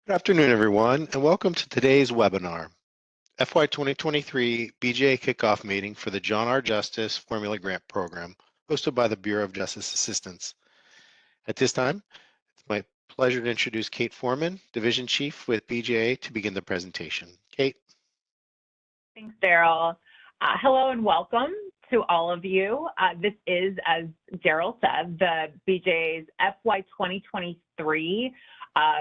Good afternoon, everyone, and welcome to today's webinar, FY 2023 BJA Kickoff Meeting for the John R. Justice Formula Grant Program, hosted by the Bureau of Justice Assistance. At this time, it's my pleasure to introduce Kate Foreman, Division Chief with BJA, to begin the presentation. Kate. Thanks, Daryl. Hello and welcome to all of you. This is, as Daryl said, the BJA's FY 2023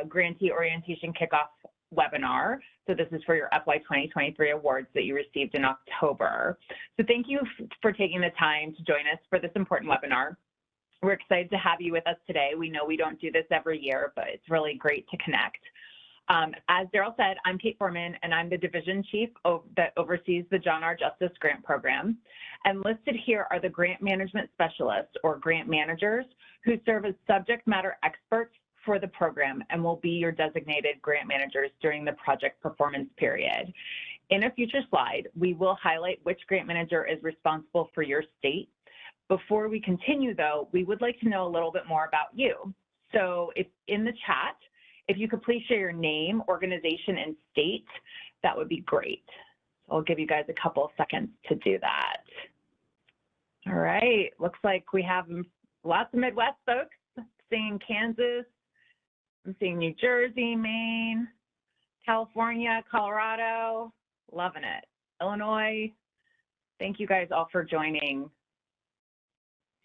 Grantee Orientation Kickoff webinar. So this is for your FY 2023 awards that you received in October. So thank you for taking the time to join us for this important webinar. We're excited to have you with us today. We know we don't do this every year, but it's really great to connect. As Daryl said, I'm Kate Foreman, and I'm the Division Chief that oversees the John R. Justice Grant Program. And listed here are the Grant Management Specialists, or Grant Managers, who serve as subject matter experts for the program and will be your designated grant managers during the project performance period. In a future slide, we will highlight which grant manager is responsible for your state. Before we continue, though, we would like to know a little bit more about you. So if in the chat, if you could please share your name, organization, and state, that would be great. So I'll give you guys a couple of seconds to do that. All right, looks like we have lots of Midwest folks. I'm seeing Kansas, I'm seeing New Jersey, Maine, California, Colorado, loving it. Illinois, thank you guys all for joining.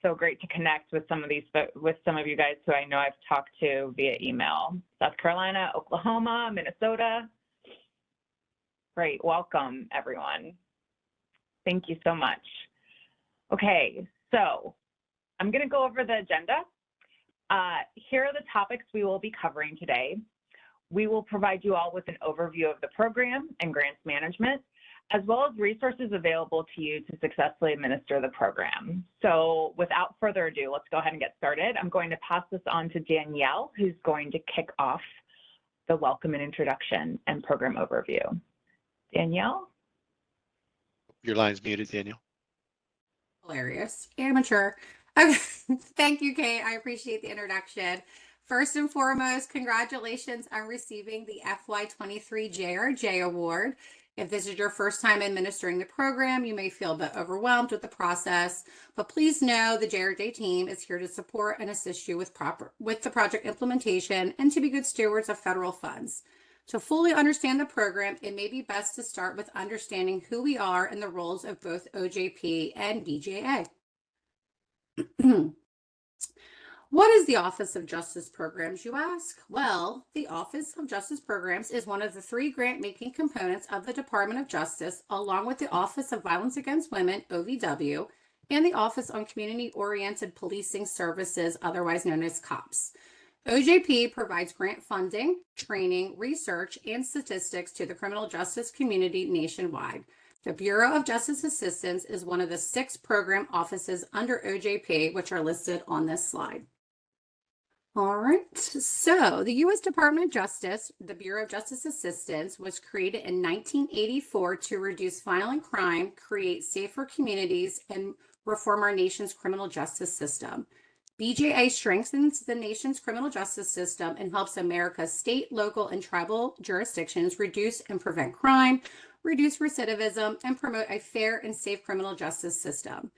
So great to connect with some of you guys who I know I've talked to via email. South Carolina, Oklahoma, Minnesota. Great, welcome everyone. Thank you so much. Okay, so I'm gonna go over the agenda. Here are the topics we will be covering today. We will provide you all with an overview of the program and grants management, as well as resources available to you to successfully administer the program. So without further ado, let's go ahead and get started. I'm going to pass this on to Danielle, who's going to kick off the welcome and introduction and program overview. Danielle? Your line's muted, Danielle. Hilarious. Amateur. Okay. Thank you, Kate. I appreciate the introduction. First and foremost, congratulations on receiving the FY23 JRJ Award. If this is your first time administering the program, you may feel a bit overwhelmed with the process, but please know the JRJ team is here to support and assist you with the project implementation and to be good stewards of federal funds. To fully understand the program, it may be best to start with understanding who we are and the roles of both OJP and BJA. What is the Office of Justice Programs, you ask? Well, the Office of Justice Programs is one of the 3 grant-making components of the Department of Justice, along with the Office of Violence Against Women, OVW, and the Office on Community-Oriented Policing Services, otherwise known as COPS. OJP provides grant funding, training, research, and statistics to the criminal justice community nationwide. The Bureau of Justice Assistance is one of the 6 program offices under OJP, which are listed on this slide. All right, so the U.S. Department of Justice, the Bureau of Justice Assistance, was created in 1984 to reduce violent crime, create safer communities, and reform our nation's criminal justice system. BJA strengthens the nation's criminal justice system and helps America's state, local, and tribal jurisdictions reduce and prevent crime, reduce recidivism, and promote a fair and safe criminal justice system.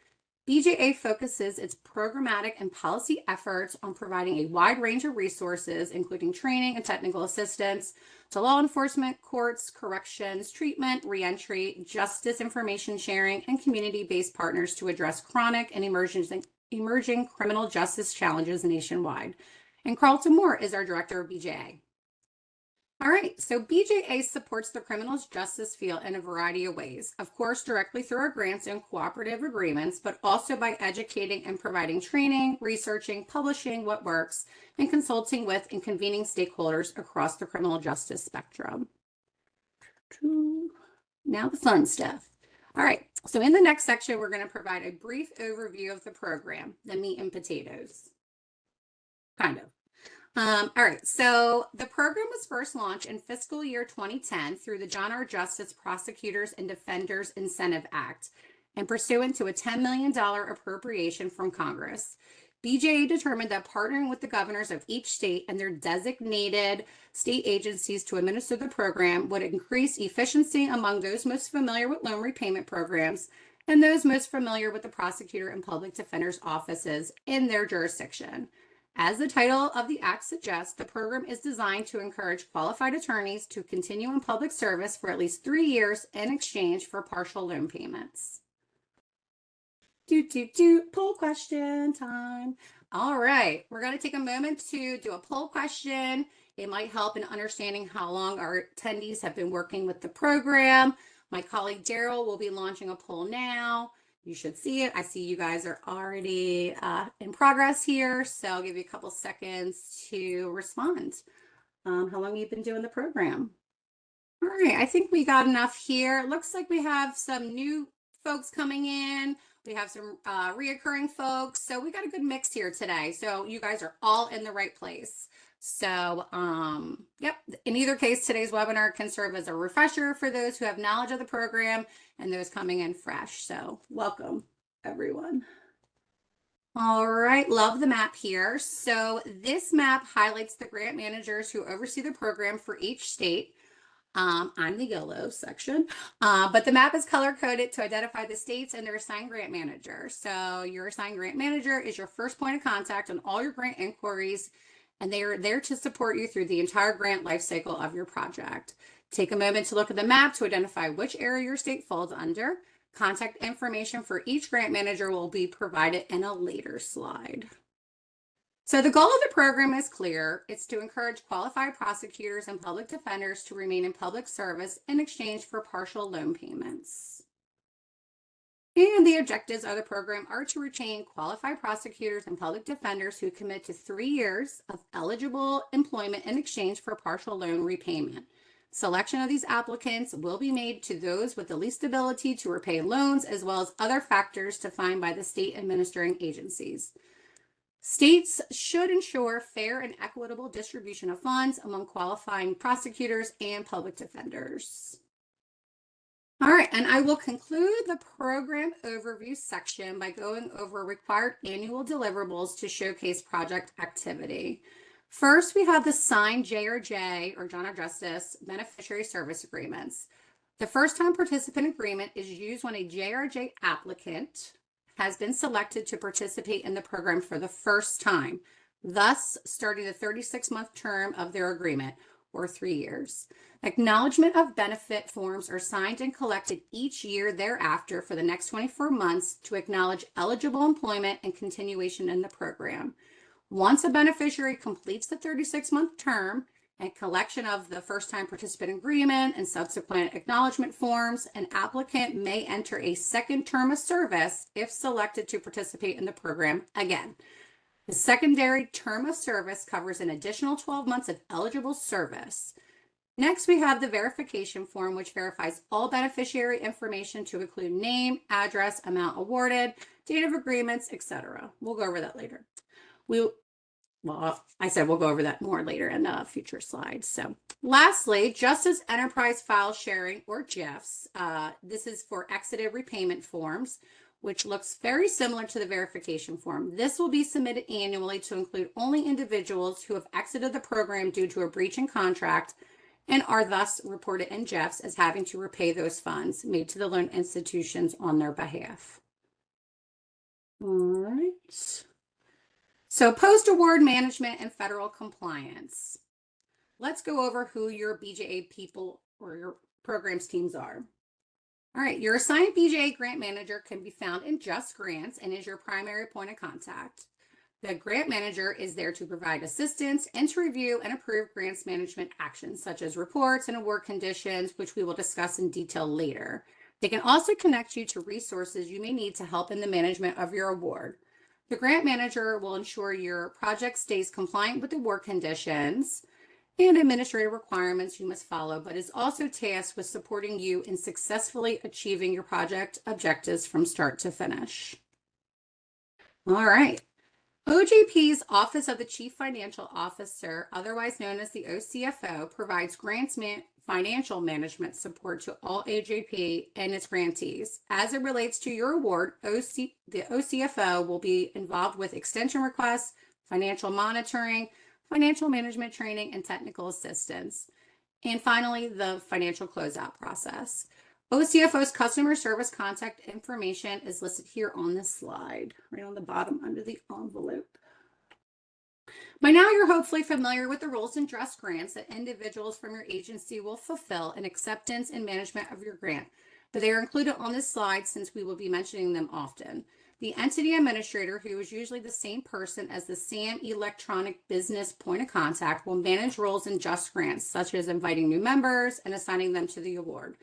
BJA focuses its programmatic and policy efforts on providing a wide range of resources, including training and technical assistance to law enforcement, courts, corrections, treatment, reentry, justice information sharing, and community-based partners to address chronic and emerging criminal justice challenges nationwide. And Carlton Moore is our director of BJA. All right, so BJA supports the criminal justice field in a variety of ways, of course, directly through our grants and cooperative agreements, but also by educating and providing training, researching, publishing what works, and consulting with and convening stakeholders across the criminal justice spectrum. Now the fun stuff. All right, so in the next section, we're going to provide a brief overview of the program, the meat and potatoes, kind of. All right, so the program was first launched in fiscal year 2010 through the John R. Justice Prosecutors and Defenders Incentive Act and pursuant to a $10 million appropriation from Congress. BJA determined that partnering with the governors of each state and their designated state agencies to administer the program would increase efficiency among those most familiar with loan repayment programs and those most familiar with the prosecutor and public defender's offices in their jurisdiction. As the title of the act suggests, the program is designed to encourage qualified attorneys to continue in public service for at least 3 years in exchange for partial loan payments. Poll question time. All right, we're going to take a moment to do a poll question. It might help in understanding how long our attendees have been working with the program. My colleague Daryl will be launching a poll now. You should see it. I see you guys are already in progress here, so I'll give you a couple seconds to respond. How long have you been doing the program? All right, I think we got enough here. It looks like we have some new folks coming in. We have some reoccurring folks. So we got a good mix here today. So you guys are all in the right place. So, yep, in either case, today's webinar can serve as a refresher for those who have knowledge of the program and those coming in fresh. So welcome, everyone. All right, love the map here. So this map highlights the grant managers who oversee the program for each state. I'm the yellow section, but the map is color coded to identify the states and their assigned grant manager. So your assigned grant manager is your first point of contact on all your grant inquiries, and they are there to support you through the entire grant lifecycle of your project. Take a moment to look at the map to identify which area your state falls under. Contact information for each grant manager will be provided in a later slide. So the goal of the program is clear. It's to encourage qualified prosecutors and public defenders to remain in public service in exchange for partial loan payments. And the objectives of the program are to retain qualified prosecutors and public defenders who commit to 3 years of eligible employment in exchange for partial loan repayment. Selection of these applicants will be made to those with the least ability to repay loans, as well as other factors defined by the state administering agencies. States should ensure fair and equitable distribution of funds among qualifying prosecutors and public defenders. All right, and I will conclude the program overview section by going over required annual deliverables to showcase project activity. First, we have the signed JRJ, or John R. Justice, beneficiary service agreements. The first-time participant agreement is used when a JRJ applicant has been selected to participate in the program for the first time, thus starting the 36-month term of their agreement, or 3 years. Acknowledgement of benefit forms are signed and collected each year thereafter for the next 24 months to acknowledge eligible employment and continuation in the program. Once a beneficiary completes the 36-month term and collection of the first-time participant agreement and subsequent acknowledgement forms, an applicant may enter a second term of service if selected to participate in the program again. The secondary term of service covers an additional 12 months of eligible service. Next, we have the verification form, which verifies all beneficiary information to include name, address, amount awarded, date of agreements, etc. We'll go over that later. I said we'll go over that more later in future slides. So lastly, Justice Enterprise File Sharing, or JEFs. This is for exited repayment forms, which looks very similar to the verification form. This will be submitted annually to include only individuals who have exited the program due to a breach in contract and are thus reported in JEFs as having to repay those funds made to the loan institutions on their behalf. All right. So post-award management and federal compliance. Let's go over who your BJA people or your programs teams are. All right, your assigned BJA grant manager can be found in Just Grants and is your primary point of contact. The grant manager is there to provide assistance and to review and approve grants management actions such as reports and award conditions, which we will discuss in detail later. They can also connect you to resources you may need to help in the management of your award. The grant manager will ensure your project stays compliant with award conditions and administrative requirements you must follow, but is also tasked with supporting you in successfully achieving your project objectives from start to finish. All right. OJP's Office of the Chief Financial Officer, otherwise known as the OCFO, provides grants financial management support to all AJP and its grantees. As it relates to your award, the OCFO will be involved with extension requests, financial monitoring, financial management training, and technical assistance. And finally, the financial closeout process. OCFO's customer service contact information is listed here on this slide, right on the bottom under the envelope. By now, you're hopefully familiar with the roles and trust grants that individuals from your agency will fulfill in acceptance and management of your grant, but they are included on this slide since we will be mentioning them often. The entity administrator, who is usually the same person as the SAM electronic business point of contact, will manage roles in just grants, such as inviting new members and assigning them to the award.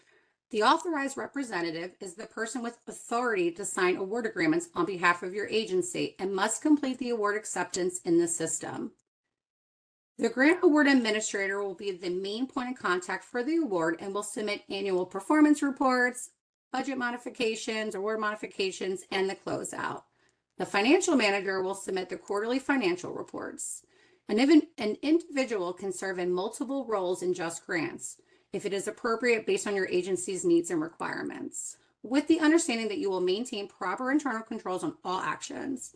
The authorized representative is the person with authority to sign award agreements on behalf of your agency and must complete the award acceptance in the system. The grant award administrator will be the main point of contact for the award and will submit annual performance reports, budget modifications, award modifications, and the closeout. The financial manager will submit the quarterly financial reports. An individual can serve in multiple roles in just grants, if it is appropriate based on your agency's needs and requirements, with the understanding that you will maintain proper internal controls on all actions.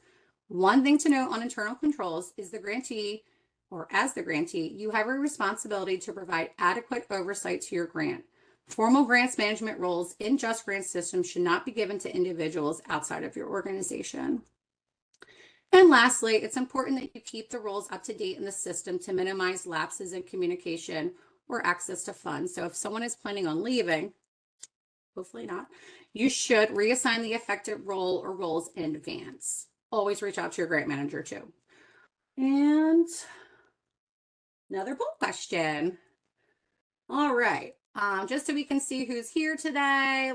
One thing to note on internal controls is the grantee, or as the grantee, you have a responsibility to provide adequate oversight to your grant. Formal grants management roles in just grant systems should not be given to individuals outside of your organization. And lastly, it's important that you keep the roles up to date in the system to minimize lapses in communication or access to funds. So if someone is planning on leaving, hopefully not, you should reassign the affected role or roles in advance. Always reach out to your grant manager too. And another poll question. All right, just so we can see who's here today,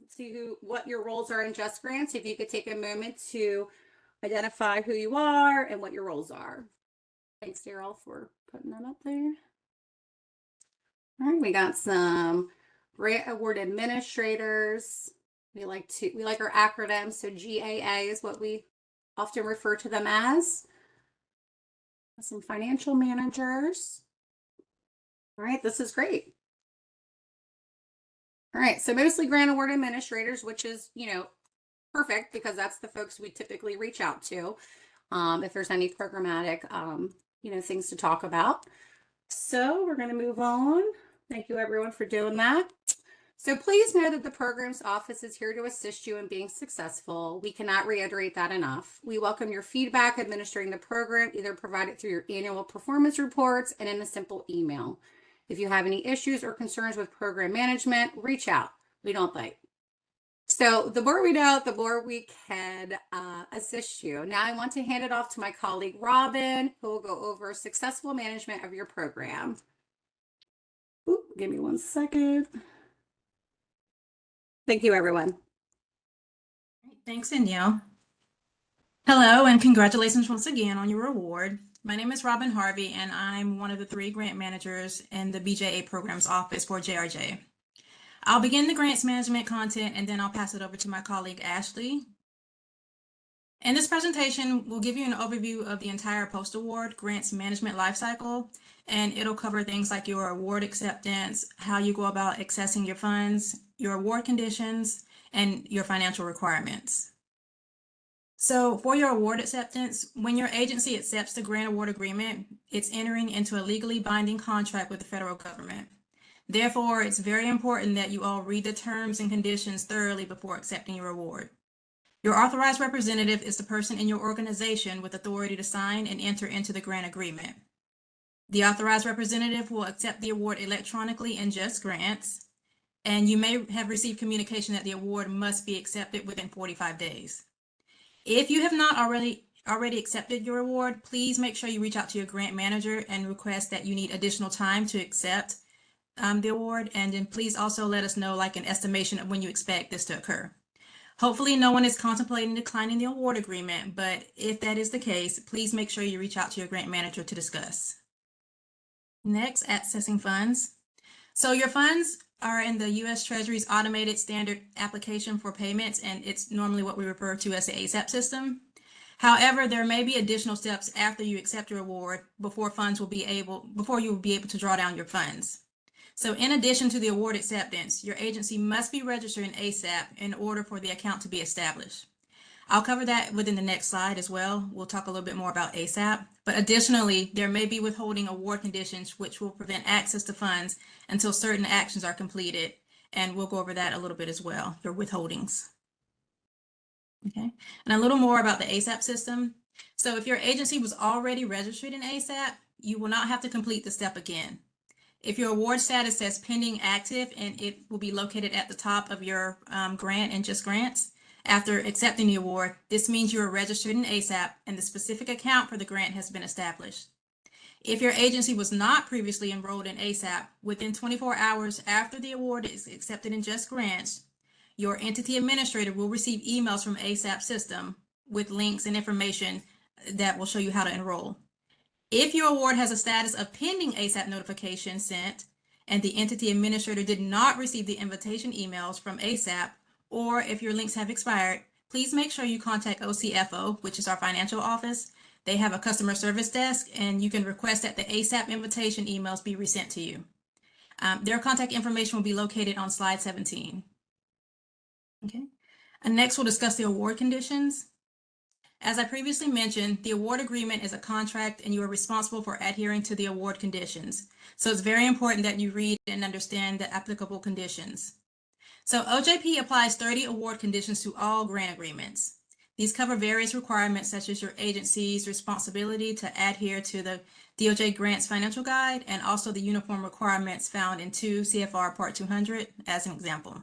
see what your roles are in just grants. If you could take a moment to identify who you are and what your roles are. Thanks, Daryl, for putting that up there. All right, we got some grant award administrators. We like our acronyms. So GAA is what we often refer to them as. Some financial managers. All right, this is great. All right, so mostly grant award administrators, which is, perfect because that's the folks we typically reach out to if there's any programmatic, things to talk about. So we're going to move on. Thank you everyone for doing that. So please know that the programs office is here to assist you in being successful. We cannot reiterate that enough. We welcome your feedback administering the program, either provided through your annual performance reports and in a simple email. If you have any issues or concerns with program management, reach out. We don't bite. So the more we know, the more we can assist you. Now I want to hand it off to my colleague, Robin, who will go over successful management of your program. Ooh, give me 1 second. Thank you, everyone. Thanks, Danielle. Hello, and congratulations once again on your award. My name is Robin Harvey, and I'm one of the 3 grant managers in the BJA programs office for JRJ. I'll begin the grants management content, and then I'll pass it over to my colleague, Ashley. In this presentation, we'll give you an overview of the entire post-award grants management lifecycle, and it'll cover things like your award acceptance, how you go about accessing your funds, your award conditions, and your financial requirements. So for your award acceptance, when your agency accepts the grant award agreement, it's entering into a legally binding contract with the federal government. Therefore, it's very important that you all read the terms and conditions thoroughly before accepting your award. Your authorized representative is the person in your organization with authority to sign and enter into the grant agreement. The authorized representative will accept the award electronically in just grants, and you may have received communication that the award must be accepted within 45 days. If you have not already accepted your award, please make sure you reach out to your grant manager and request that you need additional time to accept the award, and then please also let us know like an estimation of when you expect this to occur. Hopefully no one is contemplating declining the award agreement, but if that is the case, please make sure you reach out to your grant manager to discuss. Next, accessing funds. So your funds are in the U.S. Treasury's automated standard application for payments, and it's normally what we refer to as the ASAP system. However, there may be additional steps after you accept your award before you will be able to draw down your funds. So in addition to the award acceptance, your agency must be registered in ASAP in order for the account to be established. I'll cover that within the next slide as well. We'll talk a little bit more about ASAP. But additionally, there may be withholding award conditions which will prevent access to funds until certain actions are completed. And we'll go over that a little bit as well, your withholdings. Okay, and a little more about the ASAP system. So if your agency was already registered in ASAP, you will not have to complete the step again. If your award status says pending active, and it will be located at the top of your grant and just grants, after accepting the award, this means you are registered in ASAP and the specific account for the grant has been established. If your agency was not previously enrolled in ASAP, within 24 hours after the award is accepted in just grants, your entity administrator will receive emails from ASAP system with links and information that will show you how to enroll. If your award has a status of pending ASAP notification sent, and the entity administrator did not receive the invitation emails from ASAP, or if your links have expired, please make sure you contact OCFO, which is our financial office. They have a customer service desk, and you can request that the ASAP invitation emails be resent to you. Their contact information will be located on slide 17. Okay, and next we'll discuss the award conditions. As I previously mentioned, the award agreement is a contract and you are responsible for adhering to the award conditions. So it's very important that you read and understand the applicable conditions. So OJP applies 30 award conditions to all grant agreements. These cover various requirements such as your agency's responsibility to adhere to the DOJ Grants Financial Guide and also the uniform requirements found in 2 CFR Part 200 as an example.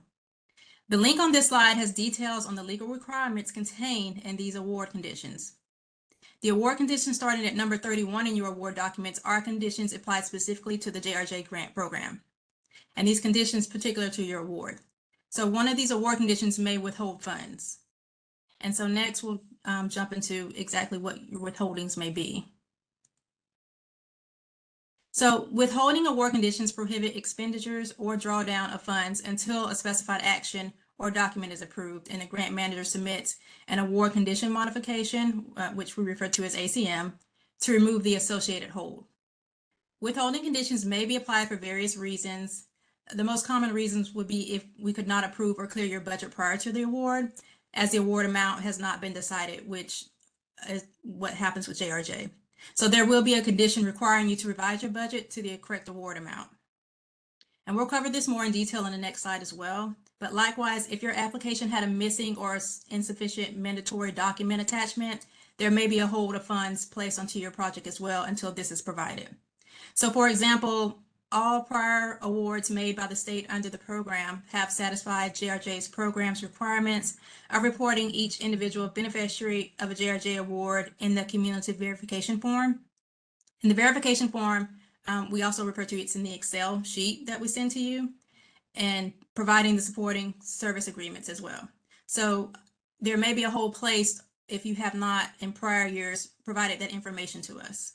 The link on this slide has details on the legal requirements contained in these award conditions. The award conditions starting at number 31 in your award documents are conditions applied specifically to the JRJ grant program. And these conditions particular to your award. So one of these award conditions may withhold funds. And so next we'll jump into exactly what your withholdings may be. So withholding award conditions prohibit expenditures or drawdown of funds until a specified action or document is approved and the grant manager submits an award condition modification, which we refer to as ACM, to remove the associated hold. Withholding conditions may be applied for various reasons. The most common reasons would be if we could not approve or clear your budget prior to the award, as the award amount has not been decided, which is what happens with JRJ. So there will be a condition requiring you to revise your budget to the correct award amount. And we'll cover this more in detail in the next slide as well. But likewise, if your application had a missing or insufficient mandatory document attachment, there may be a hold of funds placed onto your project as well until this is provided. So for example, all prior awards made by the state under the program have satisfied JRJ's program's requirements of reporting each individual beneficiary of a JRJ award in the cumulative verification form. In the verification form, we also refer to it's in the Excel sheet that we send to you, and providing the supporting service agreements as well. So there may be a hold placed if you have not in prior years provided that information to us.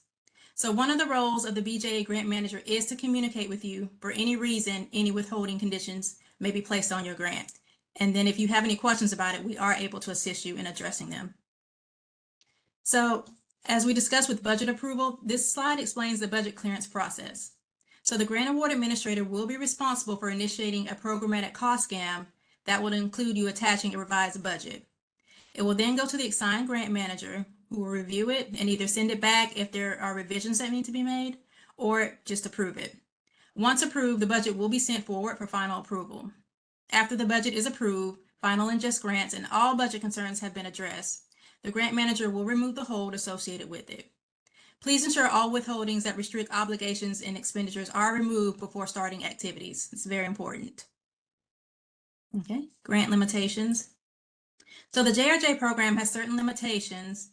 So one of the roles of the BJA grant manager is to communicate with you for any reason any withholding conditions may be placed on your grant. And then if you have any questions about it, we are able to assist you in addressing them. So as we discussed with budget approval, this slide explains the budget clearance process. So the grant award administrator will be responsible for initiating a programmatic cost scan that will include you attaching a revised budget. It will then go to the assigned grant manager, who will review it and either send it back if there are revisions that need to be made or just approve it. Once approved, the budget will be sent forward for final approval. After the budget is approved, final and just grants and all budget concerns have been addressed, the grant manager will remove the hold associated with it. Please ensure all withholdings that restrict obligations and expenditures are removed before starting activities. It's very important. Okay, grant limitations. So the JRJ program has certain limitations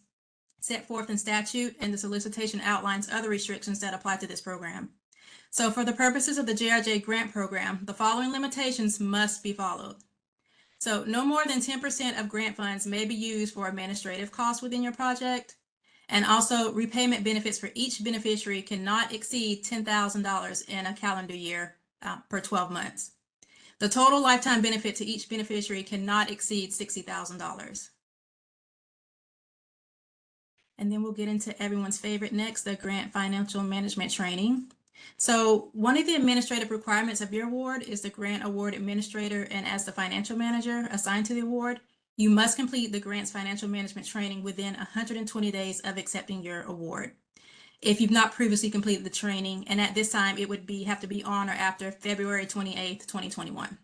set forth in statute, and the solicitation outlines other restrictions that apply to this program. So for the purposes of the JRJ grant program, the following limitations must be followed. So no more than 10% of grant funds may be used for administrative costs within your project. And also repayment benefits for each beneficiary cannot exceed $10,000 in a calendar year per 12 months. The total lifetime benefit to each beneficiary cannot exceed $60,000. And then we'll get into everyone's favorite next, the grant financial management training. So one of the administrative requirements of your award is the grant award administrator, and as the financial manager assigned to the award, you must complete the grant's financial management training within 120 days of accepting your award. If you've not previously completed the training, and at this time it would have to be on or after February 28th, 2021.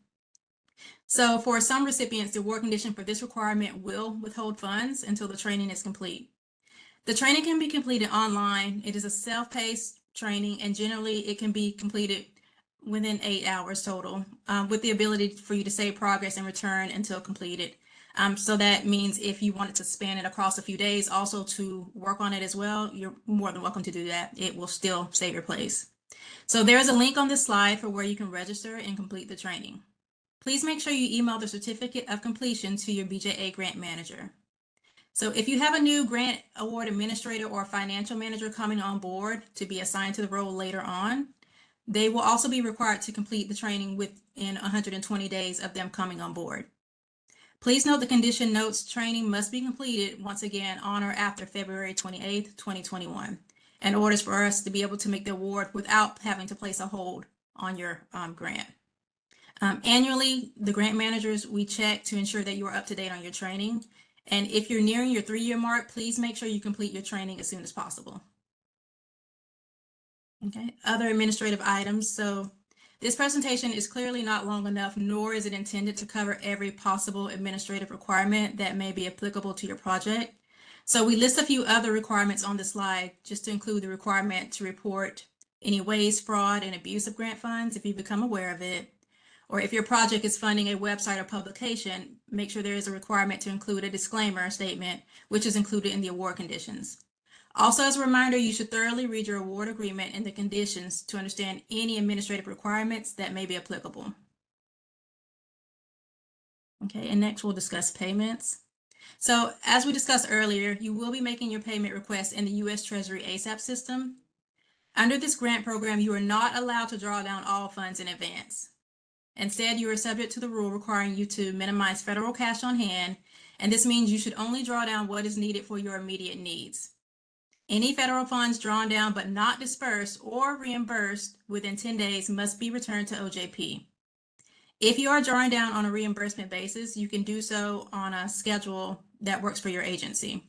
So for some recipients, the award condition for this requirement will withhold funds until the training is complete. The training can be completed online. It is a self-paced training, and generally it can be completed within 8 hours total, with the ability for you to save progress and return until completed. So that means if you wanted to span it across a few days also to work on it as well, you're more than welcome to do that. It will still save your place. So there is a link on this slide for where you can register and complete the training. Please make sure you email the certificate of completion to your BJA grant manager. So if you have a new grant award administrator or financial manager coming on board to be assigned to the role later on, they will also be required to complete the training within 120 days of them coming on board. Please note the condition notes training must be completed once again on or after February 28th, 2021, in order for us to be able to make the award without having to place a hold on your grant. Annually, the grant managers, we check to ensure that you are up to date on your training. And if you're nearing your 3-year mark, please make sure you complete your training as soon as possible. Okay, other administrative items. So this presentation is clearly not long enough, nor is it intended to cover every possible administrative requirement that may be applicable to your project. So we list a few other requirements on the slide, just to include the requirement to report any waste, fraud, and abuse of grant funds if you become aware of it. Or if your project is funding a website or publication, make sure there is a requirement to include a disclaimer statement, which is included in the award conditions. Also, as a reminder, you should thoroughly read your award agreement and the conditions to understand any administrative requirements that may be applicable. Okay, and next we'll discuss payments. So as we discussed earlier, you will be making your payment request in the U.S. Treasury ASAP system. Under this grant program, you are not allowed to draw down all funds in advance. Instead, you are subject to the rule requiring you to minimize federal cash on hand, and this means you should only draw down what is needed for your immediate needs. Any federal funds drawn down but not dispersed or reimbursed within 10 days must be returned to OJP. If you are drawing down on a reimbursement basis, you can do so on a schedule that works for your agency.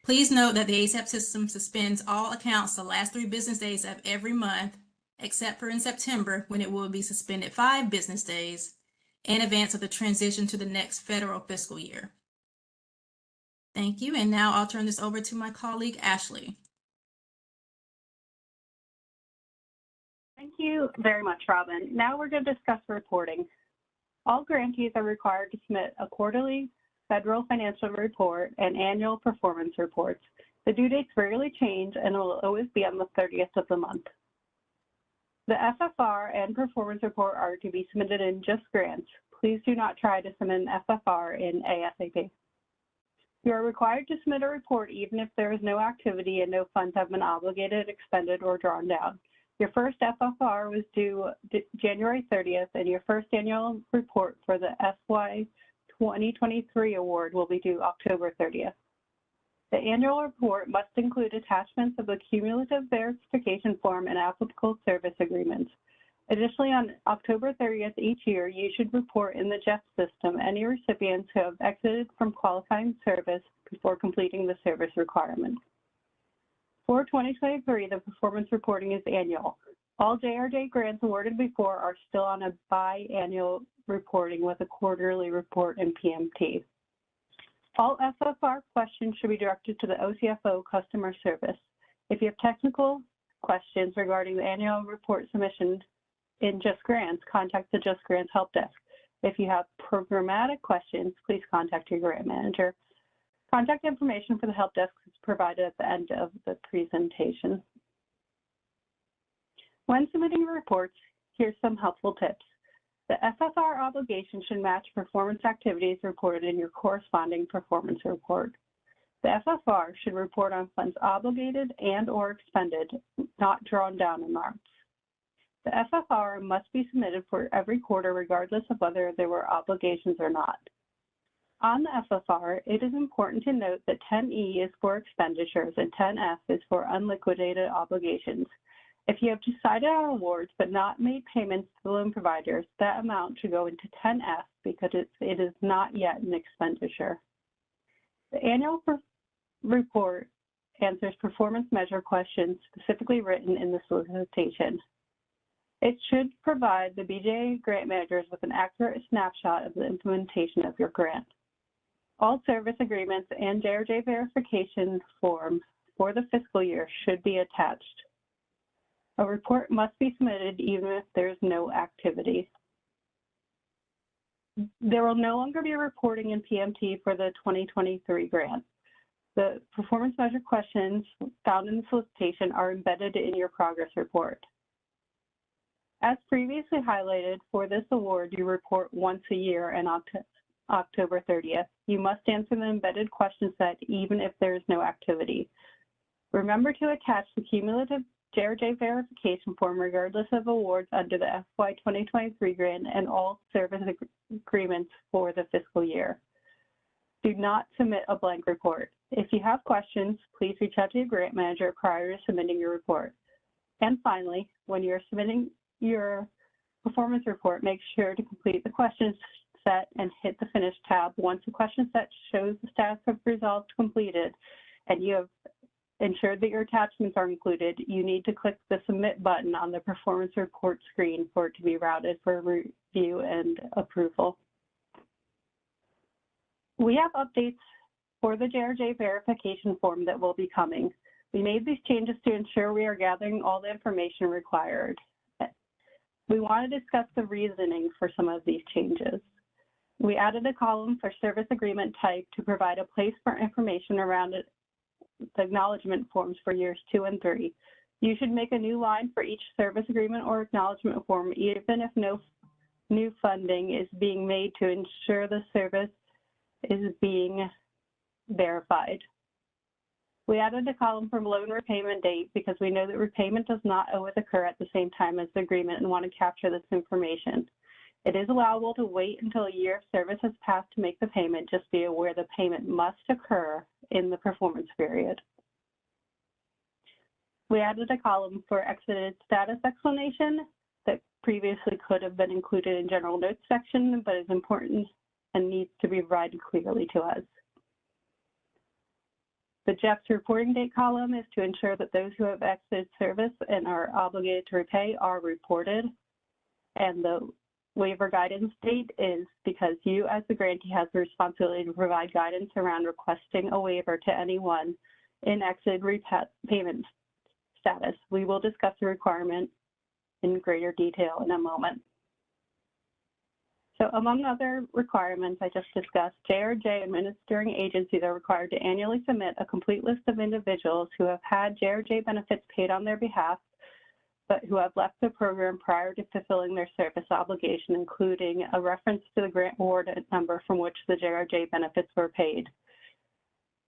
Please note that the ASAP system suspends all accounts the last 3 business days of every month, except for in September, when it will be suspended 5 business days in advance of the transition to the next federal fiscal year. Thank you, and now I'll turn this over to my colleague, Ashley. Thank you very much, Robin. Now we're going to discuss reporting. All grantees are required to submit a quarterly federal financial report and annual performance reports. The due dates rarely change and will always be on the 30th of the month. The FFR and performance report are to be submitted in just grants. Please do not try to submit an FFR in ASAP. You are required to submit a report even if there is no activity and no funds have been obligated, expended, or drawn down. Your first FFR was due January 30th, and your first annual report for the FY 2023 award will be due October 30th. The annual report must include attachments of the cumulative verification form and applicable service agreements. Additionally, on October 30th each year, you should report in the JEF system any recipients who have exited from qualifying service before completing the service requirement. For 2023, the performance reporting is annual. All JRJ grants awarded before are still on a biannual reporting with a quarterly report in PMT. All FFR questions should be directed to the OCFO customer service. If you have technical questions regarding the annual report submission in Just Grants, contact the Just Grants help desk. If you have programmatic questions, please contact your grant manager. Contact information for the help desk is provided at the end of the presentation. When submitting reports, here's some helpful tips. The FFR obligation should match performance activities reported in your corresponding performance report. The FFR should report on funds obligated and/or expended, not drawn down amounts. The FFR must be submitted for every quarter regardless of whether there were obligations or not. On the FFR, it is important to note that 10E is for expenditures and 10F is for unliquidated obligations. If you have decided on awards but not made payments to the loan providers, that amount should go into 10F because it is not yet an expenditure. The annual report answers performance measure questions specifically written in the solicitation. It should provide the BJA grant managers with an accurate snapshot of the implementation of your grant. All service agreements and JRJ verification forms for the fiscal year should be attached. A report must be submitted even if there is no activity. There will no longer be reporting in PMT for the 2023 grant. The performance measure questions found in the solicitation are embedded in your progress report. As previously highlighted, for this award, you report once a year and October 30th. You must answer the embedded question set even if there is no activity. Remember to attach the cumulative JRJ verification form regardless of awards under the FY 2023 grant and all service agreements for the fiscal year. Do not submit a blank report. If you have questions, please reach out to your grant manager prior to submitting your report. And finally, when you're submitting your performance report, make sure to complete the questions set and hit the Finish tab. Once the question set shows the status of results completed and you have ensured that your attachments are included, you need to click the Submit button on the performance report screen for it to be routed for review and approval. We have updates for the JRJ verification form that will be coming. We made these changes to ensure we are gathering all the information required. We want to discuss the reasoning for some of these changes. We added a column for service agreement type to provide a place for information around the acknowledgement forms for years 2 and 3. You should make a new line for each service agreement or acknowledgement form, even if no new funding is being made to ensure the service is being verified. We added a column for loan repayment date because we know that repayment does not always occur at the same time as the agreement and want to capture this information. It is allowable to wait until a year of service has passed to make the payment. Just be aware the payment must occur in the performance period. We added a column for exited status explanation that previously could have been included in general notes section, but is important and needs to be provided clearly to us. The JEF's reporting date column is to ensure that those who have exited service and are obligated to repay are reported. And the waiver guidance date is because you as the grantee has the responsibility to provide guidance around requesting a waiver to anyone in exited repayment status. We will discuss the requirement in greater detail in a moment. So among other requirements I just discussed, JRJ administering agencies are required to annually submit a complete list of individuals who have had JRJ benefits paid on their behalf, but who have left the program prior to fulfilling their service obligation, including a reference to the grant award number from which the JRJ benefits were paid,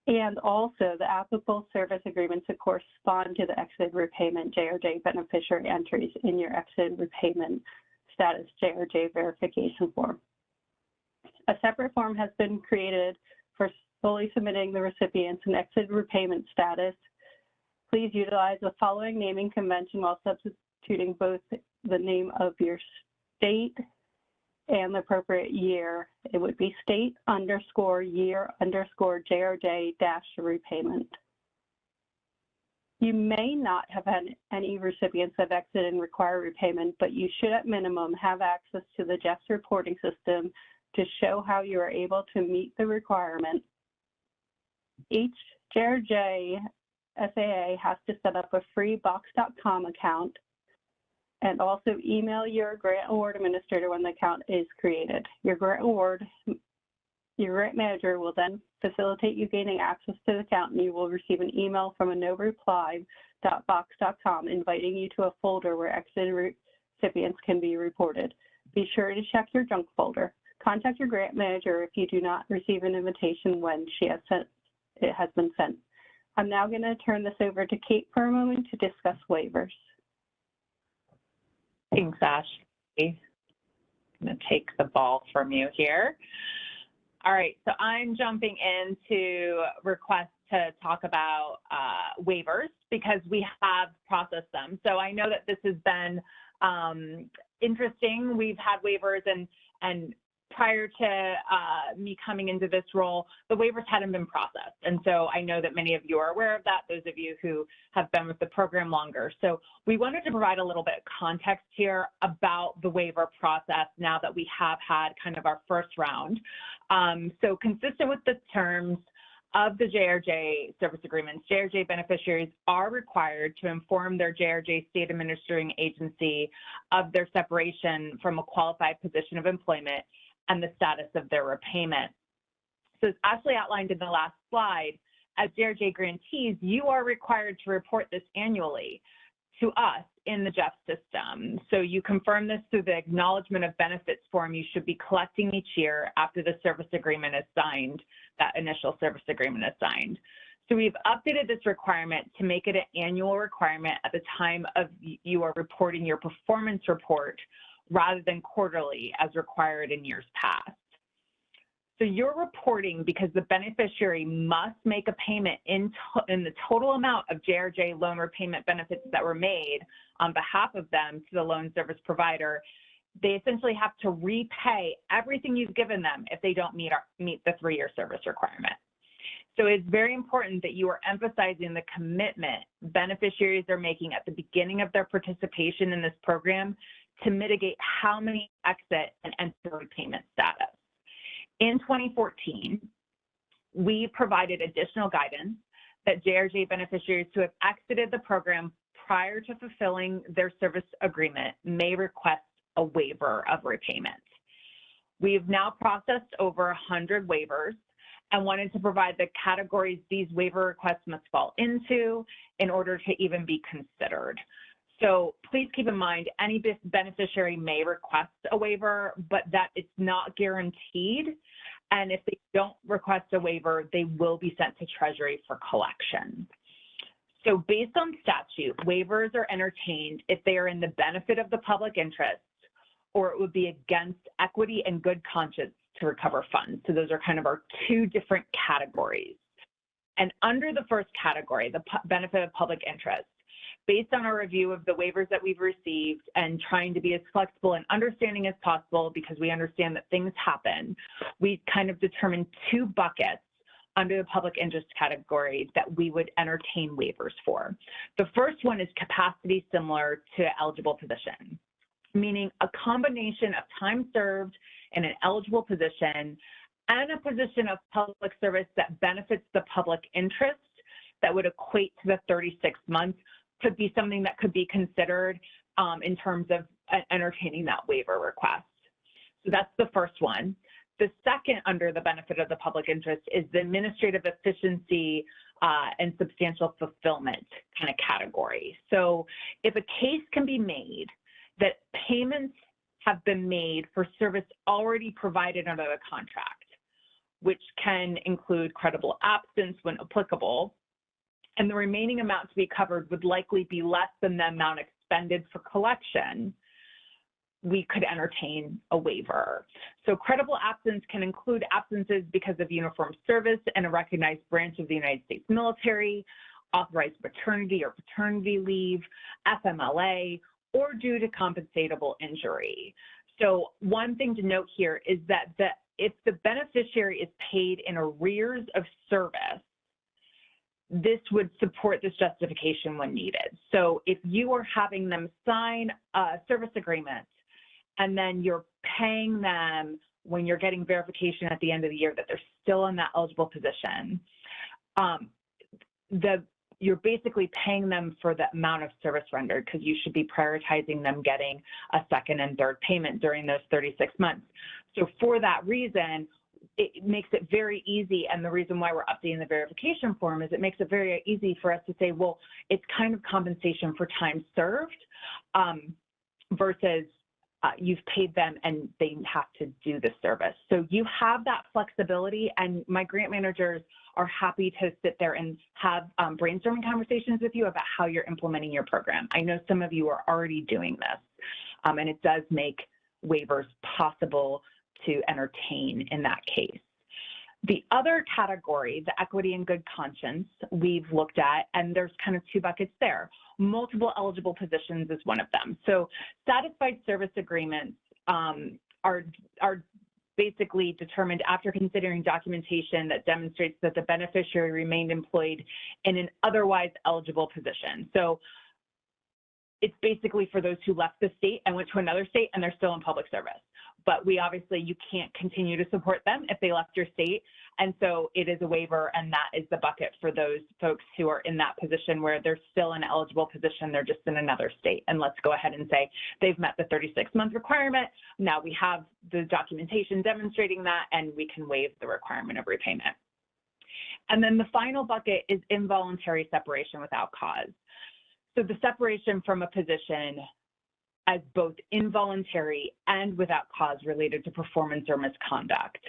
and also the applicable service agreements that correspond to the exited repayment JRJ beneficiary entries in your exited repayment status JRJ verification form. A separate form has been created for fully submitting the recipients and exited repayment status. Please utilize the following naming convention while substituting both the name of your state and the appropriate year. It would be state _ year _ JRJ - repayment. You may not have had any recipients that have exited and require repayment, but you should at minimum have access to the JEF's reporting system to show how you are able to meet the requirement. Each JRJ SAA has to set up a free box.com account and also email your grant award administrator when the account is created. Your grant manager will then facilitate you gaining access to the account, and you will receive an email from a noreply.box.com inviting you to a folder where exited recipients can be reported. Be sure to check your junk folder. Contact your grant manager if you do not receive an invitation when it has been sent. I'm now going to turn this over to Kate for a moment to discuss waivers. Thanks, Ashley. I'm going to take the ball from you here. All right, so I'm jumping into requests to talk about waivers because we have processed them. So I know that this has been interesting. We've had waivers and prior to me coming into this role, the waivers hadn't been processed. And so I know that many of you are aware of that, those of you who have been with the program longer. So we wanted to provide a little bit of context here about the waiver process now that we have had kind of our first round. So consistent with the terms of the JRJ service agreements, JRJ beneficiaries are required to inform their JRJ state administering agency of their separation from a qualified position of employment and the status of their repayment. So as Ashley outlined in the last slide, as JRJ grantees, you are required to report this annually to us in the JEF system. So you confirm this through the acknowledgement of benefits form you should be collecting each year after the service agreement is signed, that initial service agreement is signed. So we've updated this requirement to make it an annual requirement at the time of you are reporting your performance report rather than quarterly as required in years past. So you're reporting because the beneficiary must make a payment in the total amount of JRJ loan repayment benefits that were made on behalf of them to the loan service provider. They essentially have to repay everything you've given them if they don't meet the 3-year service requirement. So it's very important that you are emphasizing the commitment beneficiaries are making at the beginning of their participation in this program to mitigate how many exit and enter repayment status. In 2014, we provided additional guidance that JRJ beneficiaries who have exited the program prior to fulfilling their service agreement may request a waiver of repayment. We've now processed over 100 waivers and wanted to provide the categories these waiver requests must fall into in order to even be considered. So please keep in mind, any beneficiary may request a waiver, but that it's not guaranteed. And if they don't request a waiver, they will be sent to Treasury for collection. So based on statute, waivers are entertained if they are in the benefit of the public interest, or it would be against equity and good conscience to recover funds. So those are kind of our two different categories. And under the first category, the benefit of public interest, based on our review of the waivers that we've received and trying to be as flexible and understanding as possible because we understand that things happen, we kind of determined 2 buckets under the public interest category that we would entertain waivers for. The first one is capacity similar to eligible position, meaning a combination of time served in an eligible position and a position of public service that benefits the public interest that would equate to the 36 months could be something that could be considered in terms of entertaining that waiver request. So that's the first one. The second under the benefit of the public interest is the administrative efficiency and substantial fulfillment kind of category. So if a case can be made that payments have been made for service already provided under the contract, which can include credible absence when applicable, and the remaining amount to be covered would likely be less than the amount expended for collection, we could entertain a waiver. So credible absence can include absences because of uniform service in a recognized branch of the United States military, authorized maternity or paternity leave, FMLA, or due to compensatable injury. So one thing to note here is that if the beneficiary is paid in arrears of service, this would support this justification when needed. So if you are having them sign a service agreement and then you're paying them when you're getting verification at the end of the year that they're still in that eligible position, you're basically paying them for the amount of service rendered because you should be prioritizing them getting a second and third payment during those 36 months. So for that reason, it makes it very easy, and the reason why we're updating the verification form is it makes it very easy for us to say, well, it's kind of compensation for time served versus you've paid them and they have to do the service. So you have that flexibility, and my grant managers are happy to sit there and have brainstorming conversations with you about how you're implementing your program. I know some of you are already doing this, and it does make waivers possible to entertain in that case. The other category, the equity and good conscience, we've looked at, and there's kind of two buckets there. Multiple eligible positions is one of them. So satisfied service agreements are basically determined after considering documentation that demonstrates that the beneficiary remained employed in an otherwise eligible position. So it's basically for those who left the state and went to another state and they're still in public service. But we obviously, you can't continue to support them if they left your state. And so it is a waiver, and that is the bucket for those folks who are in that position where they're still in an eligible position, they're just in another state. And let's go ahead and say they've met the 36-month requirement. Now we have the documentation demonstrating that, and we can waive the requirement of repayment. And then the final bucket is involuntary separation without cause. So the separation from a position as both involuntary and without cause related to performance or misconduct.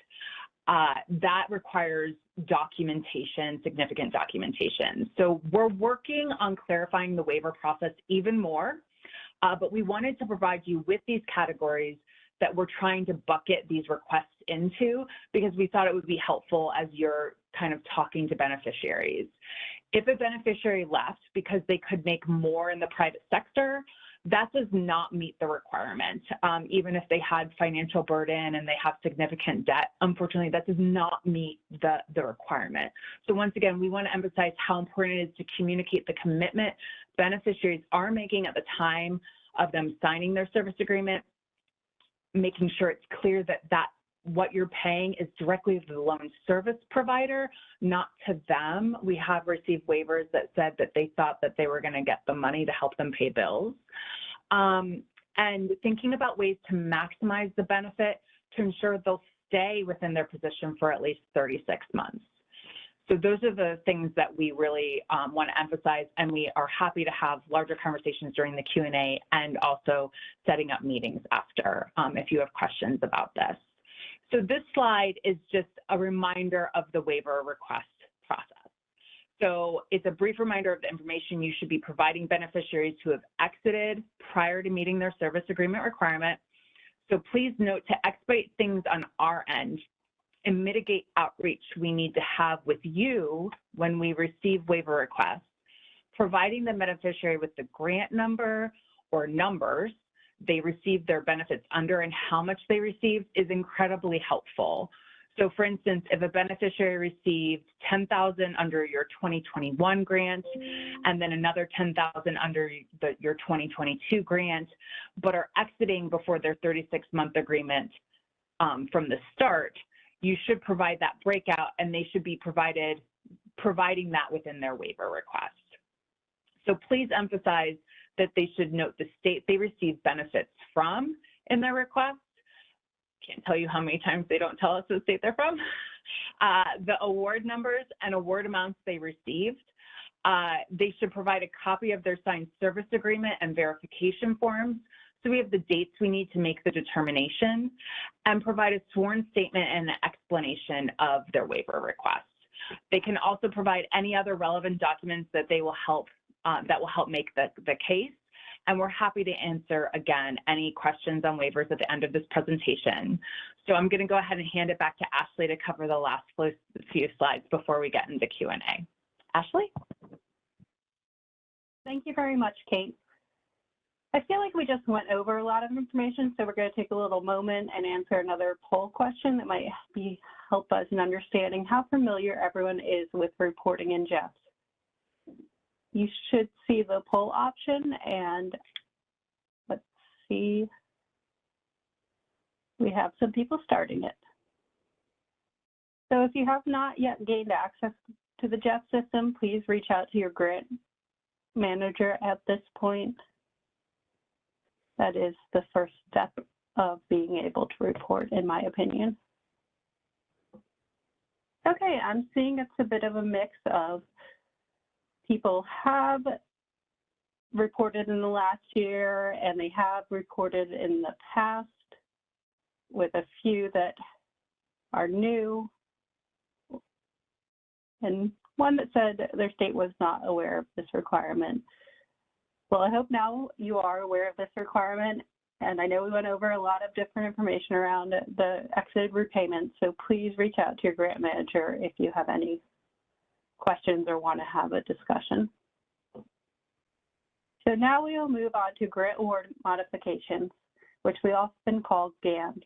That requires documentation, significant documentation. So we're working on clarifying the waiver process even more, but we wanted to provide you with these categories that we're trying to bucket these requests into, because we thought it would be helpful as you're kind of talking to beneficiaries. If a beneficiary left because they could make more in the private sector, that does not meet the requirement. Even if they had financial burden and they have significant debt, unfortunately, that does not meet the requirement. So once again, we want to emphasize how important it is to communicate the commitment beneficiaries are making at the time of them signing their service agreement, making sure it's clear that what you're paying is directly to the loan service provider, not to them. We have received waivers that said that they thought that they were going to get the money to help them pay bills. And thinking about ways to maximize the benefit to ensure they'll stay within their position for at least 36 months. So those are the things that we really want to emphasize, and we are happy to have larger conversations during the Q&A and also setting up meetings after if you have questions about this. So this slide is just a reminder of the waiver request process. So it's a brief reminder of the information you should be providing beneficiaries who have exited prior to meeting their service agreement requirement. So please note to expedite things on our end and mitigate outreach we need to have with you when we receive waiver requests, providing the beneficiary with the grant number or numbers they received their benefits under and how much they received is incredibly helpful. So for instance, if a beneficiary received $10,000 under your 2021 grant and then another $10,000 under your 2022 grant, but are exiting before their 36-month agreement from the start, you should provide that breakout, and they should be providing that within their waiver request. So please emphasize that they should note the state they receive benefits from in their request. Can't tell you how many times they don't tell us the state they're from. The award numbers and award amounts they received. They should provide a copy of their signed service agreement and verification forms, so we have the dates we need to make the determination, and provide a sworn statement and an explanation of their waiver request. They can also provide any other relevant documents that they will help make the case. And we're happy to answer, again, any questions on waivers at the end of this presentation. So I'm going to go ahead and hand it back to Ashley to cover the last few slides before we get into Q&A. Ashley? Thank you very much, Kate. I feel like we just went over a lot of information, so we're going to take a little moment and answer another poll question that might help us in understanding how familiar everyone is with reporting in JEFs. You should see the poll option, and let's see, we have some people starting it. So if you have not yet gained access to the JEF system, please reach out to your grant manager at this point. That is the first step of being able to report, in my opinion. Okay, I'm seeing it's a bit of a mix of people have reported in the last year and they have reported in the past, with a few that are new, and one that said their state was not aware of this requirement. Well, I hope now you are aware of this requirement And I know we went over a lot of different information around the exited repayments, so please reach out to your grant manager if you have any questions or want to have a discussion. So now we will move on to grant award modifications, which we often call GAMs.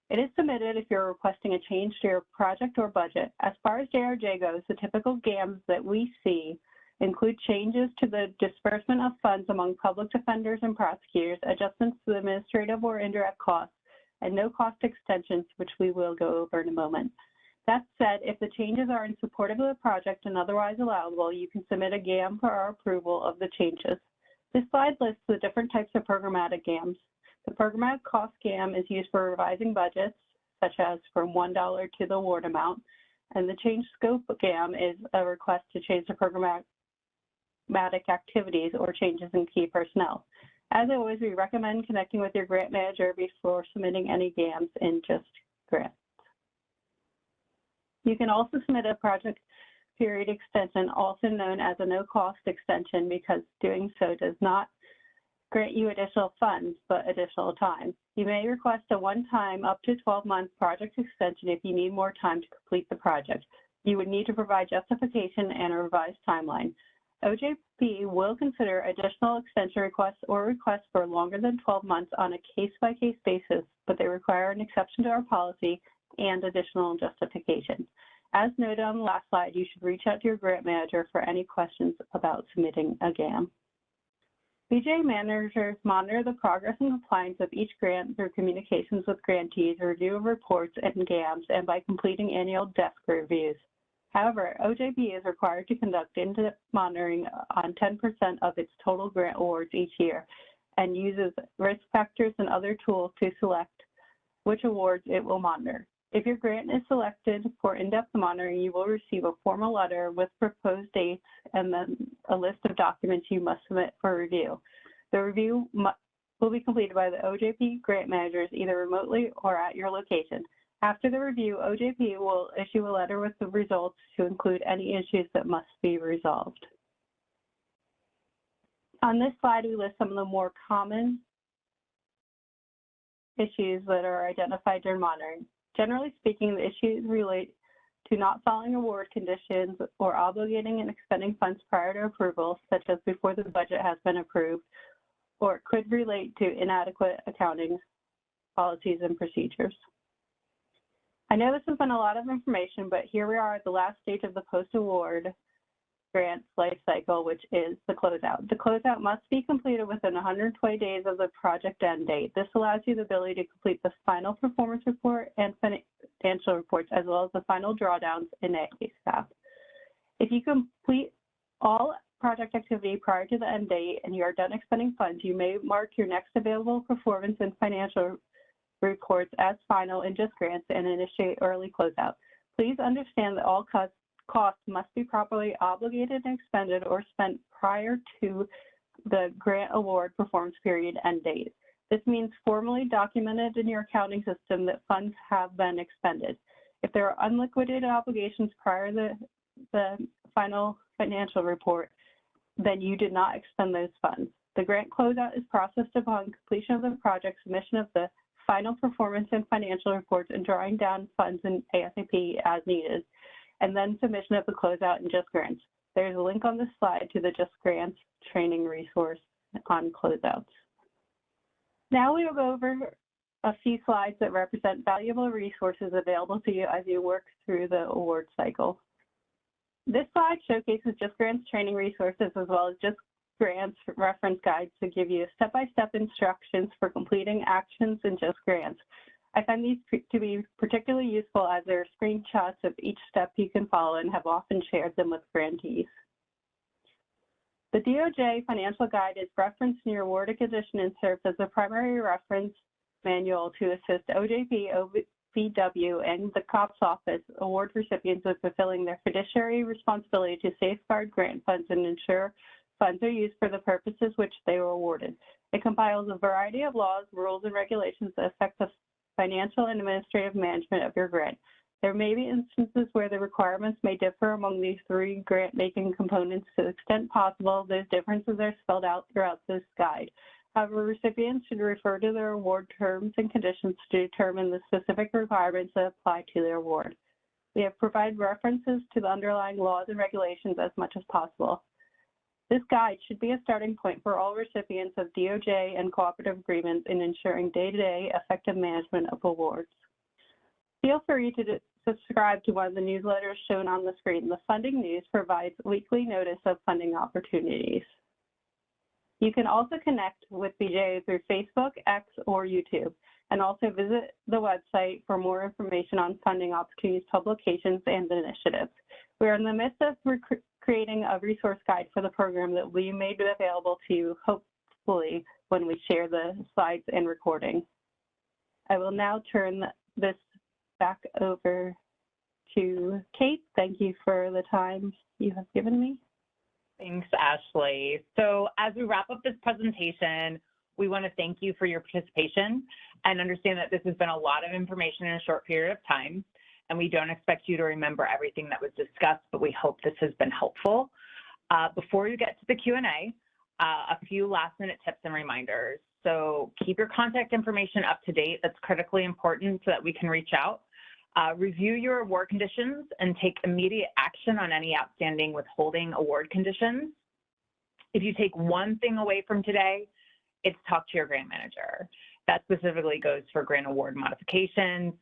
It is submitted if you're requesting a change to your project or budget. As far as JRJ goes, the typical GAMs that we see include changes to the disbursement of funds among public defenders and prosecutors, adjustments to the administrative or indirect costs, and no cost extensions, which we will go over in a moment. That said, if the changes are in support of the project and otherwise allowable, you can submit a GAM for our approval of the changes. This slide lists the different types of programmatic GAMs. The programmatic cost GAM is used for revising budgets, such as from $1 to the award amount, and the change scope GAM is a request to change the programmatic activities or changes in key personnel. As always, we recommend connecting with your grant manager before submitting any GAMs in Just Grants. You can also submit a project period extension, also known as a no-cost extension, because doing so does not grant you additional funds, but additional time. You may request a one-time up to 12-month project extension if you need more time to complete the project. You would need to provide justification and a revised timeline. OJP will consider additional extension requests or requests for longer than 12 months on a case-by-case basis, but they require an exception to our policy and additional justification. As noted on the last slide, you should reach out to your grant manager for any questions about submitting a GAM. BJA managers monitor the progress and compliance of each grant through communications with grantees, review of reports and GAMs, and by completing annual desk reviews. However, OJP is required to conduct in-depth monitoring on 10% of its total grant awards each year and uses risk factors and other tools to select which awards it will monitor. If your grant is selected for in-depth monitoring, you will receive a formal letter with proposed dates and then a list of documents you must submit for review. The review will be completed by the OJP grant managers either remotely or at your location. After the review, OJP will issue a letter with the results to include any issues that must be resolved. On this slide, we list some of the more common issues that are identified during monitoring. Generally speaking, the issues relate to not following award conditions or obligating and expending funds prior to approval, such as before the budget has been approved, or it could relate to inadequate accounting policies and procedures. I know this has been a lot of information, but here we are at the last stage of the post-award grants life cycle, which is the closeout. The closeout must be completed within 120 days of the project end date. This allows you the ability to complete the final performance report and financial reports, as well as the final drawdowns in ASAP. If you complete all project activity prior to the end date and you are done expending funds, you may mark your next available performance and financial reports as final in Just Grants and initiate early closeout. Please understand that all costs must be properly obligated and expended or spent prior to the grant award performance period end date. This means formally documented in your accounting system that funds have been expended. If there are unliquidated obligations prior to the final financial report, then you did not expend those funds. The grant closeout is processed upon completion of the project, submission of the final performance and financial reports, and drawing down funds in ASAP as needed, and then submission of the closeout in Just Grants. There's a link on this slide to the Just Grants training resource on closeouts. Now we will go over a few slides that represent valuable resources available to you as you work through the award cycle. This slide showcases Just Grants training resources as well as Just Grants reference guides to give you step-by-step instructions for completing actions in Just Grants. I find these to be particularly useful as there are screenshots of each step you can follow and have often shared them with grantees. The DOJ Financial Guide is referenced in your award condition and serves as a primary reference manual to assist OJP, OVW, and the COPS office award recipients with fulfilling their fiduciary responsibility to safeguard grant funds and ensure funds are used for the purposes which they were awarded. It compiles a variety of laws, rules, and regulations that affect the financial and administrative management of your grant. There may be instances where the requirements may differ among these three grant-making components. To the extent possible, those differences are spelled out throughout this guide. However, recipients should refer to their award terms and conditions to determine the specific requirements that apply to their award. We have provided references to the underlying laws and regulations as much as possible. This guide should be a starting point for all recipients of DOJ and cooperative agreements in ensuring day-to-day effective management of awards. Feel free to subscribe to one of the newsletters shown on the screen. The Funding News provides weekly notice of funding opportunities. You can also connect with BJA through Facebook, X, or YouTube, and also visit the website for more information on funding opportunities, publications, and initiatives. We are in the midst of creating a resource guide for the program that we made available to you, hopefully, when we share the slides and recording. I will now turn this back over to Kate. Thank you for the time you have given me. Thanks, Ashley. So as we wrap up this presentation, we want to thank you for your participation and understand that this has been a lot of information in a short period of time, and we don't expect you to remember everything that was discussed, but we hope this has been helpful. Before you get to the Q&A, a few last-minute tips and reminders. So keep your contact information up to date. That's critically important so that we can reach out. Review your award conditions and take immediate action on any outstanding withholding award conditions. If you take one thing away from today, it's talk to your grant manager. That specifically goes for grant award modifications.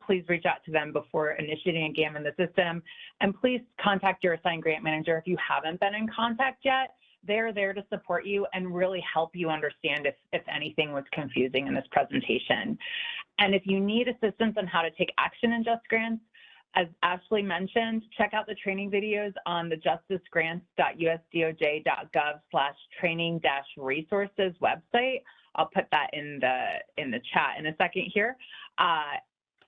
Please reach out to them before initiating a GAM in the system. And please contact your assigned grant manager if you haven't been in contact yet. They're there to support you and really help you understand if anything was confusing in this presentation. And if you need assistance on how to take action in Just Grants, as Ashley mentioned, check out the training videos on the justicegrants.usdoj.gov/training-resources website. I'll put that in the chat in a second here.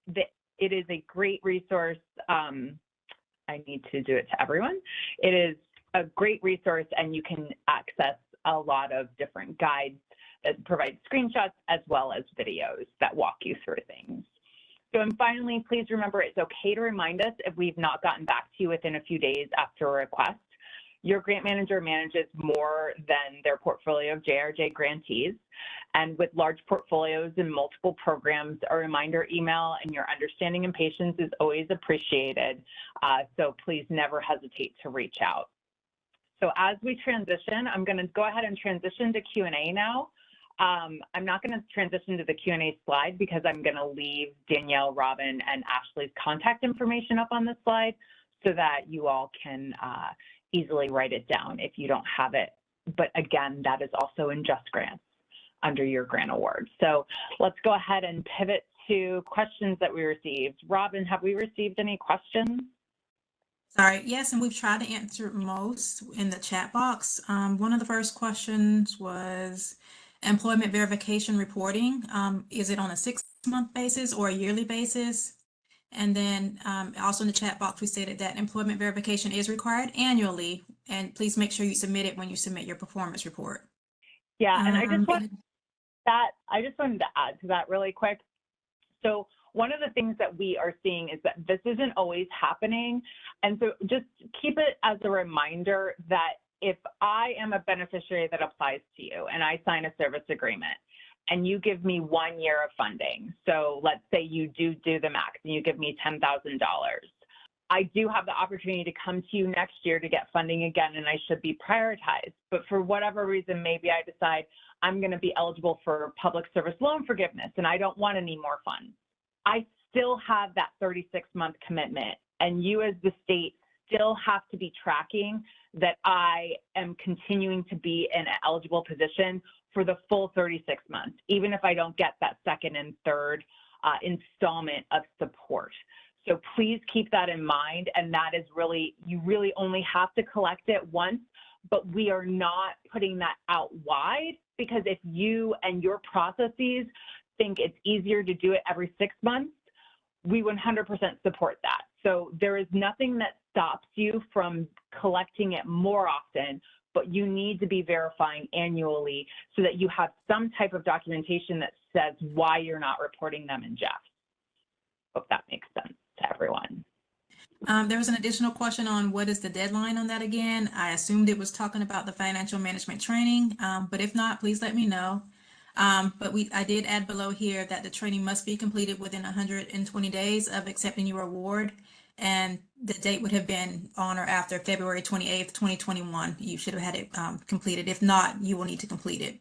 It is a great resource. I need to do it to everyone. It is a great resource, and you can access a lot of different guides that provide screenshots as well as videos that walk you through things. So, and finally, please remember it's okay to remind us if we've not gotten back to you within a few days after a request. Your grant manager manages more than their portfolio of JRJ grantees. And with large portfolios and multiple programs, a reminder email and your understanding and patience is always appreciated. So please never hesitate to reach out. So as we transition, I'm going to go ahead and transition to Q&A now. I'm not going to transition to the Q&A slide because I'm going to leave Danielle, Robin, and Ashley's contact information up on this slide so that you all can easily write it down if you don't have it. But again, that is also in Just Grants under your grant award. So let's go ahead and pivot to questions that we received. Robin, have we received any questions? Sorry, yes, and we've tried to answer most in the chat box. One of the first questions was employment verification reporting. Is it on a 6-month basis or a yearly basis? And then also in the chat box, we stated that employment verification is required annually, and please make sure you submit it when you submit your performance report. Yeah, and I just wanted to add to that really quick. So one of the things that we are seeing is that this isn't always happening. And so just keep it as a reminder that if I am a beneficiary that applies to you and I sign a service agreement and you give me 1 year of funding, so let's say you do the max and you give me $10,000, I do have the opportunity to come to you next year to get funding again, and I should be prioritized. But for whatever reason, maybe I decide I'm going to be eligible for public service loan forgiveness and I don't want any more funds. I still have that 36-month commitment, and you as the state still have to be tracking that I am continuing to be in an eligible position for the full 36 months, even if I don't get that second and third installment of support. So please keep that in mind, and that is really, you really only have to collect it once, but we are not putting that out wide, because if you and your processes think it's easier to do it every 6 months, we 100% support that. So there is nothing that stops you from collecting it more often, but you need to be verifying annually so that you have some type of documentation that says why you're not reporting them in Jeff. Hope that makes sense to everyone. There was an additional question on what is the deadline on that again? I assumed it was talking about the financial management training, but if not, please let me know. But I did add below here that the training must be completed within 120 days of accepting your award. And the date would have been on or after February 28th, 2021. You should have had it completed. If not, you will need to complete it.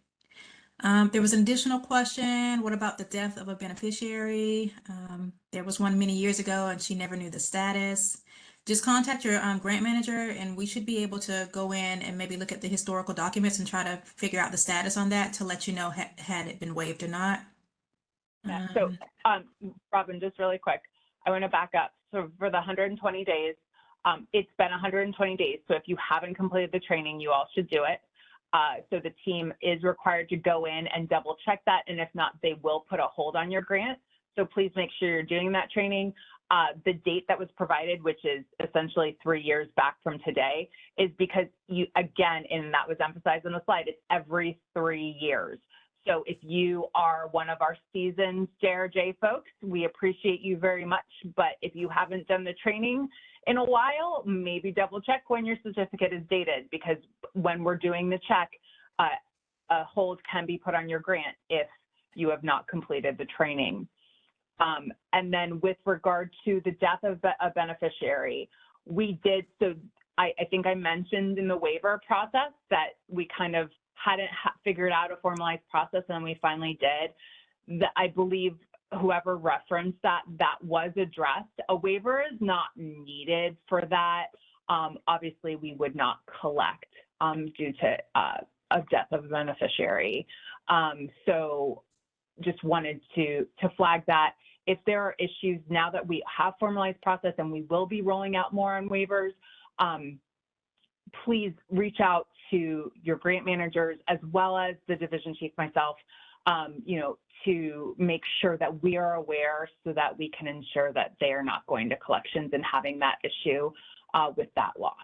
There was an additional question. What about the death of a beneficiary? There was one many years ago and she never knew the status. Just contact your grant manager and we should be able to go in and maybe look at the historical documents and try to figure out the status on that to let you know had it been waived or not. Yeah. So, Robin, just really quick, I want to back up. So for the 120 days, it's been 120 days. So if you haven't completed the training, you all should do it. So the team is required to go in and double check that. And if not, they will put a hold on your grant. So please make sure you're doing that training. The date that was provided, which is essentially 3 years back from today, is because you, again, and that was emphasized on the slide, it's every 3 years. So if you are one of our seasoned JRJ folks, we appreciate you very much. But if you haven't done the training in a while, maybe double check when your certificate is dated, because when we're doing the check, a hold can be put on your grant if you have not completed the training. And then with regard to the death of a beneficiary, we did, so I think I mentioned in the waiver process that we kind of hadn't figured out a formalized process, and we finally did. I believe whoever referenced that was addressed. A waiver is not needed for that. Obviously, we would not collect due to a death of a beneficiary. So just wanted to flag that. If there are issues now that we have formalized process and we will be rolling out more on waivers, please reach out to your grant managers as well as the division chief, myself, to make sure that we are aware so that we can ensure that they are not going to collections and having that issue with that loss.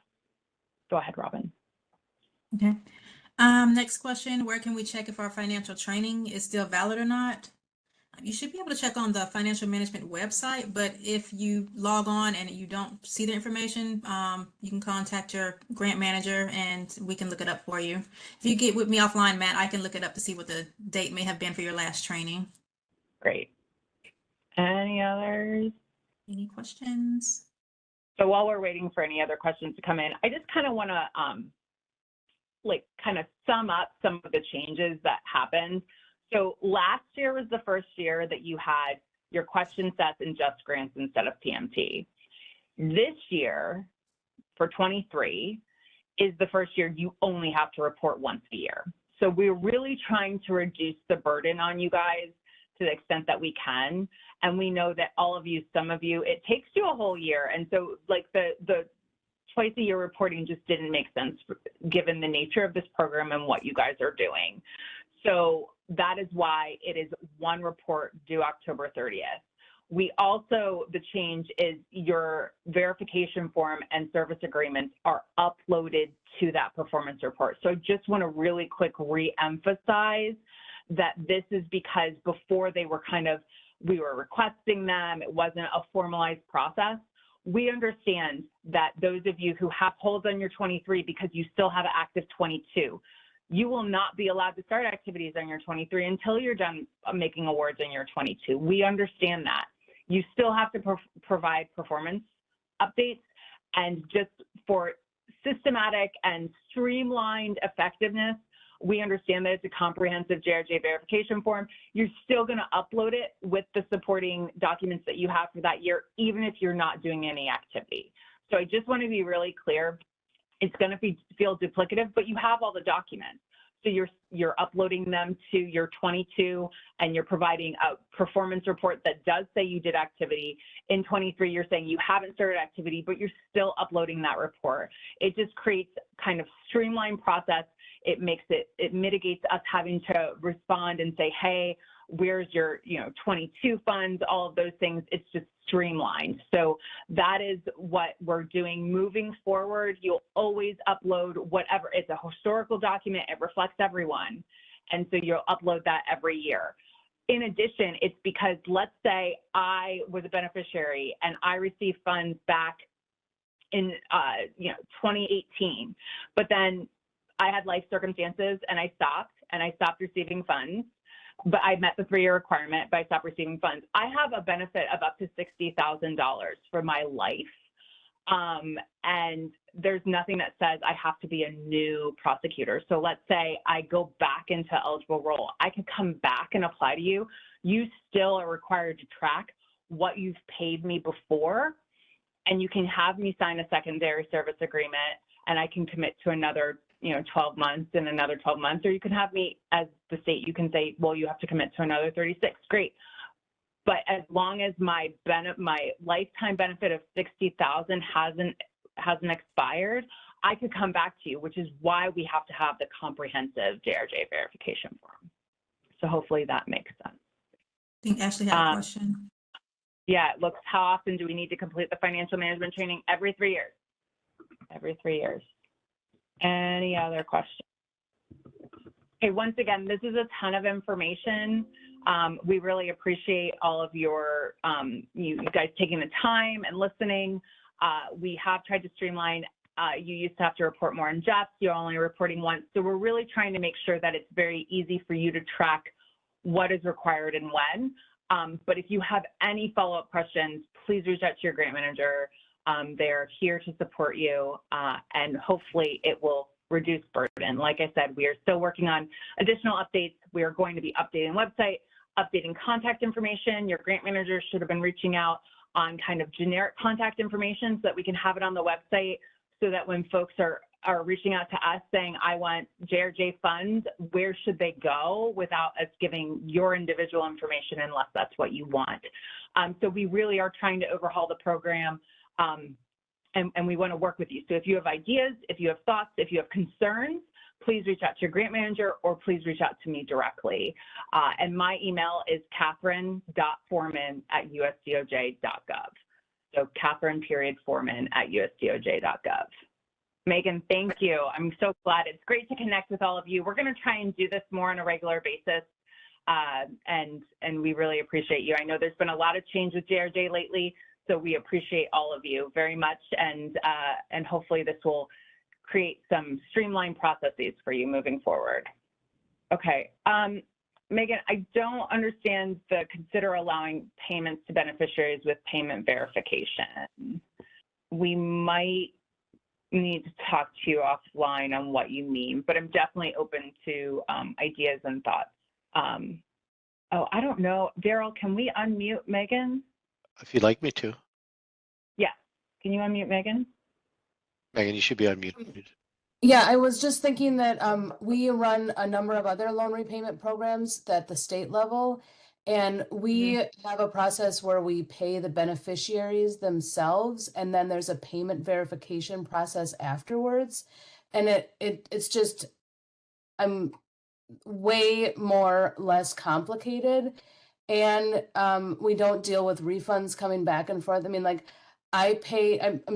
Go ahead, Robin. Okay. Next question, where can we check if our financial training is still valid or not? You should be able to check on the financial management website, but if you log on and you don't see the information, you can contact your grant manager and we can look it up for you. If you get with me offline, Matt, I can look it up to see what the date may have been for your last training. Great. Any others? Any questions? So while we're waiting for any other questions to come in, I just kind of want to kind of sum up some of the changes that happened. So last year was the first year that you had your question sets and just grants instead of PMT. This year, for 23, is the first year you only have to report once a year. So we're really trying to reduce the burden on you guys to the extent that we can. And we know that all of you, some of you, it takes you a whole year. And so like the twice a year reporting just didn't make sense given the nature of this program and what you guys are doing. So that is why it is one report due October 30th. We also, the change is your verification form and service agreements are uploaded to that performance report. So I just want to really quick re-emphasize that this is because before they were we were requesting them, it wasn't a formalized process. We understand that those of you who have holds on your 23 because you still have an active 22, you will not be allowed to start activities on your 23 until you're done making awards on your 22. We understand that. You still have to provide performance updates, and just for systematic and streamlined effectiveness, we understand that it's a comprehensive JRJ verification form. You're still going to upload it with the supporting documents that you have for that year, even if you're not doing any activity. So I just want to be really clear. It's going to feel duplicative, but you have all the documents. So you're uploading them to your 22 and you're providing a performance report that does say you did activity. In 23, you're saying you haven't started activity, but you're still uploading that report. It just creates kind of streamlined process. It mitigates us having to respond and say, hey, where's your 22 funds, all of those things. It's just streamlined. So that is what we're doing moving forward. You'll always upload whatever. It's a historical document. It reflects everyone. And so you'll upload that every year. In addition, it's because let's say I was a beneficiary and I received funds back in 2018, but then I had life circumstances and I stopped receiving funds, but I met the 3-year requirement, but I stopped receiving funds. I have a benefit of up to $60,000 for my life. And there's nothing that says I have to be a new prosecutor. So let's say I go back into eligible role. I can come back and apply to you. You still are required to track what you've paid me before, and you can have me sign a secondary service agreement, and I can commit to another 12 months and another 12 months, or you can have me as the state, you can say, well, you have to commit to another 36. Great. But as long as my lifetime benefit of $60,000 hasn't expired, I could come back to you, which is why we have to have the comprehensive JRJ verification form. So hopefully that makes sense. I think Ashley had a question. Yeah, it looks, how often do we need to complete the financial management training? Every 3 years. Every 3 years. Any other questions? Okay, once again, this is a ton of information. We really appreciate all of your, you guys taking the time and listening. We have tried to streamline. You used to have to report more in depth. You're only reporting once. So we're really trying to make sure that it's very easy for you to track what is required and when. But if you have any follow-up questions, please reach out to your grant manager. They're here to support you, and hopefully it will reduce burden. Like I said, we are still working on additional updates. We are going to be updating the website, updating contact information. Your grant manager should have been reaching out on kind of generic contact information so that we can have it on the website, so that when folks are reaching out to us saying, I want JRJ funds, where should they go without us giving your individual information unless that's what you want. So we really are trying to overhaul the program, and we want to work with you. So if you have ideas, if you have thoughts, if you have concerns, please reach out to your grant manager or please reach out to me directly. And my email is catherine.foreman@usdoj.gov. So Catherine.Foreman@usdoj.gov. Megan, thank you. I'm so glad. It's great to connect with all of you. We're going to try and do this more on a regular basis, and we really appreciate you. I know there's been a lot of change with JRJ lately, so we appreciate all of you very much, and hopefully this will create some streamlined processes for you moving forward. Okay, Megan, I don't understand the consider allowing payments to beneficiaries with payment verification. We might need to talk to you offline on what you mean, but I'm definitely open to ideas and thoughts. Oh, I don't know. Daryl, can we unmute Megan? If you'd like me to. Yeah. Can you unmute Megan? Megan, you should be unmuted. Yeah, I was just thinking that we run a number of other loan repayment programs at the state level, and we have a process where we pay the beneficiaries themselves, and then there's a payment verification process afterwards. And it's just way less complicated, and we don't deal with refunds coming back and forth. I mean, like I'm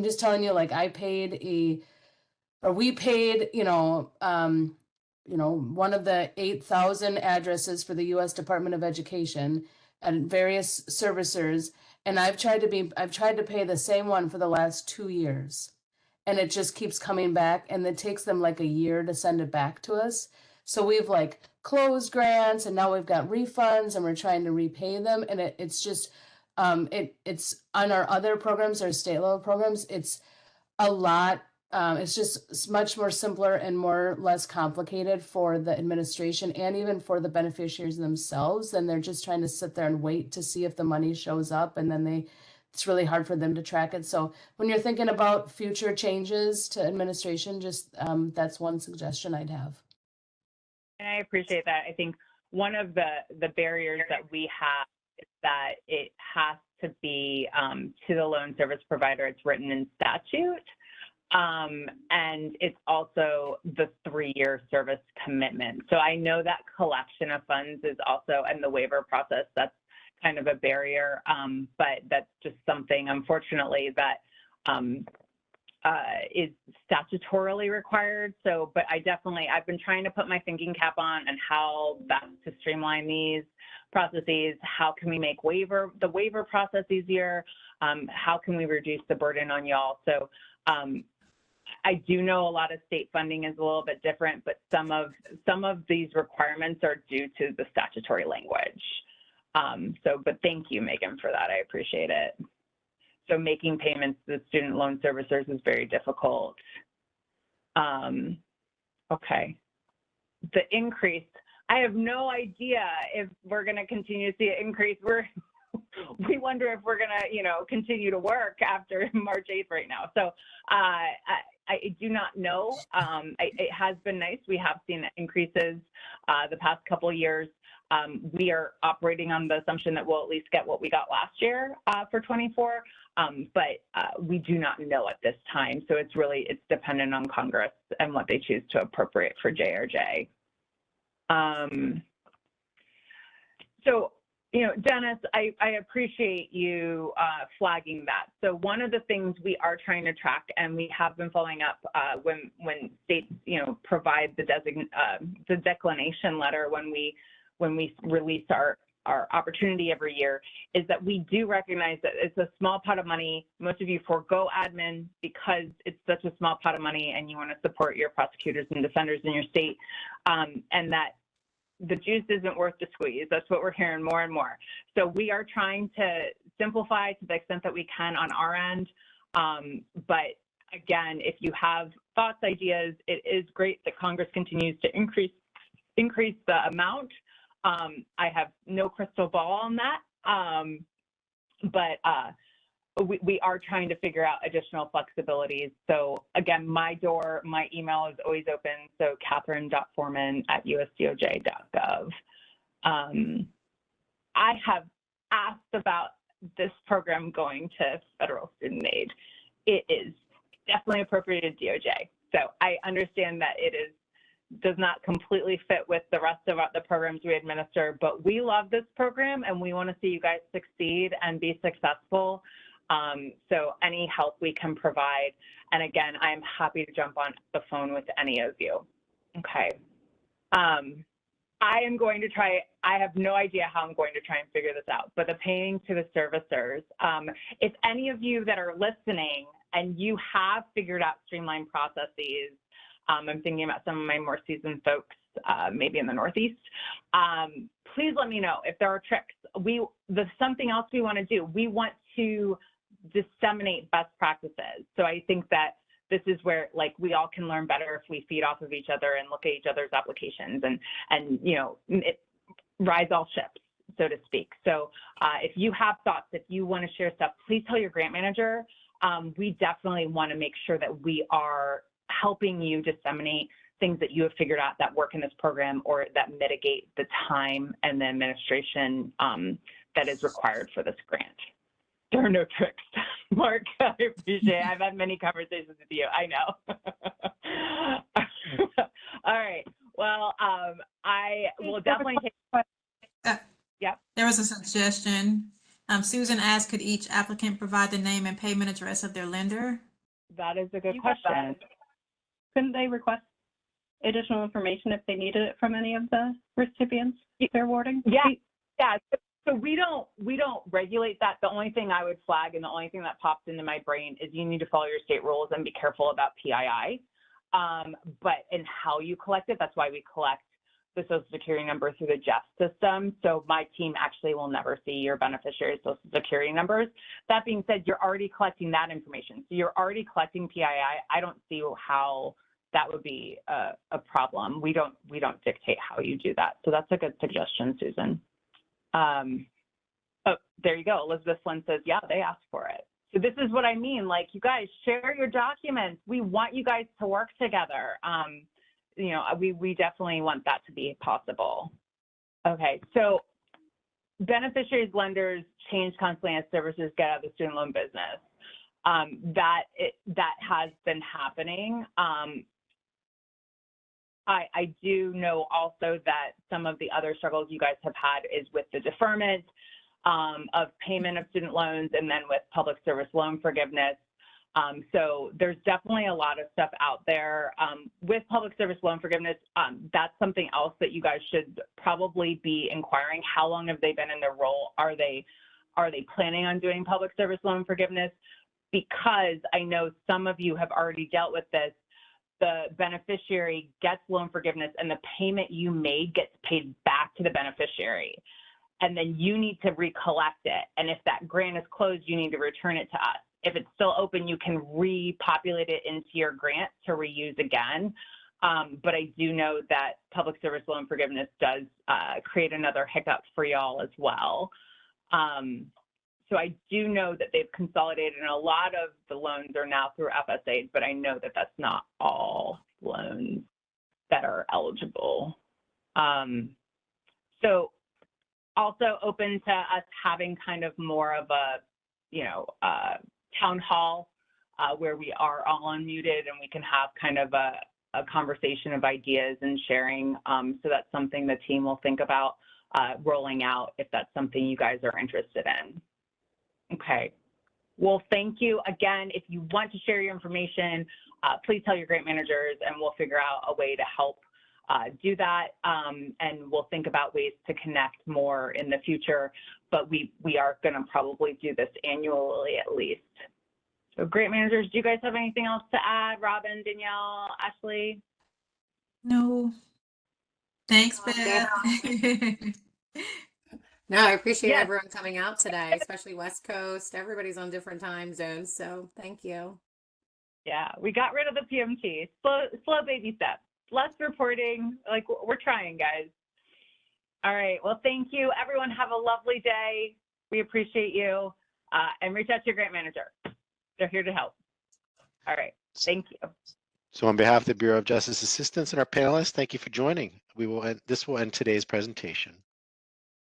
just telling you, like we paid, one of the 8,000 addresses for the U.S. Department of Education and various servicers, and I've tried to pay the same one for the last 2 years, and it just keeps coming back, and it takes them like a year to send it back to us. So we've like closed grants, and now we've got refunds, and we're trying to repay them, and it's just it's on our other programs, our state level programs, it's a lot. It's much more simpler and less complicated for the administration and even for the beneficiaries themselves. And they're just trying to sit there and wait to see if the money shows up, and then it's really hard for them to track it. So when you're thinking about future changes to administration, just that's one suggestion I'd have. And I appreciate that. I think one of the barriers that we have is that it has to be to the loan service provider. It's written in statute. And it's also the 3-year service commitment. So I know that collection of funds is also, and the waiver process, that's kind of a barrier, but that's just something, unfortunately, that statutorily required. So, but I've been trying to put my thinking cap on how best to streamline these processes. How can we make the waiver process easier? How can we reduce the burden on y'all? So I do know a lot of state funding is a little bit different, but some of these requirements are due to the statutory language. But thank you, Megan, for that. I appreciate it. So making payments to the student loan servicers is very difficult. Okay. The increase, I have no idea if we're going to continue to see an increase. We wonder if we're going to, continue to work after March 8th right now. So I do not know. It has been nice. We have seen increases the past couple of years. We are operating on the assumption that we'll at least get what we got last year for 24, but we do not know at this time. So it's dependent on Congress and what they choose to appropriate for JRJ. So, Dennis, I appreciate you flagging that. So one of the things we are trying to track, and we have been following up when states, provide the declination letter when we release our opportunity every year, is that we do recognize that it's a small pot of money. Most of you forego admin because it's such a small pot of money and you want to support your prosecutors and defenders in your state, and that the juice isn't worth the squeeze. That's what we're hearing more and more. So we are trying to simplify to the extent that we can on our end. But again, if you have thoughts, ideas, it is great that Congress continues to increase the amount. I have no crystal ball on that, but we are trying to figure out additional flexibilities. So again, my email is always open. So Catherine.Foreman@usdoj.gov. I have asked about this program going to federal student aid. It is definitely appropriated DOJ. So I understand that does not completely fit with the rest of the programs we administer, but we love this program and we want to see you guys succeed and be successful. So any help we can provide. And again, I'm happy to jump on the phone with any of you. Okay. I am going to try, I have no idea how I'm going to try and figure this out, but the paying to the servicers, if any of you that are listening and you have figured out streamlined processes, I'm thinking about some of my more seasoned folks, maybe in the Northeast, please let me know if there are tricks. There's something else we want to do. We want to disseminate best practices. So I think that this is where we all can learn better if we feed off of each other and look at each other's applications and it rides all ships, so to speak. So if you have thoughts, if you want to share stuff, please tell your grant manager. We definitely want to make sure that we are helping you disseminate things that you have figured out that work in this program or that mitigate the time and the administration that is required for this grant. There are no tricks. Mark, I appreciate it. I've had many conversations with you. I know. All right. Well, I will definitely take. Yep. There was a suggestion. Susan asked, could each applicant provide the name and payment address of their lender? That is a good question. Couldn't they request additional information if they needed it from any of the recipients they're awarding? Yeah. Yeah. So we don't regulate that. The only thing I would flag and the only thing that pops into my brain is you need to follow your state rules and be careful about PII. But in how you collect it, that's why we collect the Social Security number through the JEF system. So my team actually will never see your beneficiary's Social Security numbers. That being said, you're already collecting that information. So you're already collecting PII. I don't see how that would be a problem. We don't dictate how you do that. So that's a good suggestion, Susan. Oh, there you go. Elizabeth Flynn says, yeah, they asked for it. So this is what I mean. You guys share your documents. We want you guys to work together. We definitely want that to be possible. Okay. So beneficiaries, lenders change constantly as servicers get out of the student loan business. That has been happening. I do know also that some of the other struggles you guys have had is with the deferment of payment of student loans and then with public service loan forgiveness. So there's definitely a lot of stuff out there. With public service loan forgiveness, that's something else that you guys should probably be inquiring. How long have they been in their role? Are they planning on doing public service loan forgiveness? Because I know some of you have already dealt with this. The beneficiary gets loan forgiveness and the payment you made gets paid back to the beneficiary. And then you need to recollect it. And if that grant is closed, you need to return it to us. If it's still open, you can repopulate it into your grant to reuse again. But I do know that public service loan forgiveness does create another hiccup for y'all as well. So I do know that they've consolidated, and a lot of the loans are now through FSAs, but I know that that's not all loans that are eligible. So also open to us having kind of more of a, town hall where we are all unmuted and we can have kind of a conversation of ideas and sharing. So that's something the team will think about rolling out if that's something you guys are interested in. Okay. Well, thank you again. If you want to share your information, please tell your grant managers and we'll figure out a way to help do that. And we'll think about ways to connect more in the future, but we are going to probably do this annually at least. So grant managers, do you guys have anything else to add? Robin, Danielle, Ashley? No. Thanks, Beth. No, I appreciate Yes. everyone coming out today, especially West Coast. Everybody's on different time zones, so thank you. Yeah, we got rid of the PMT. Slow baby steps. Less reporting. Like, we're trying, guys. All right. Well, thank you. Everyone have a lovely day. We appreciate you. And reach out to your grant manager. They're here to help. All right. Thank you. So on behalf of the Bureau of Justice Assistance and our panelists, thank you for joining. This will end today's presentation.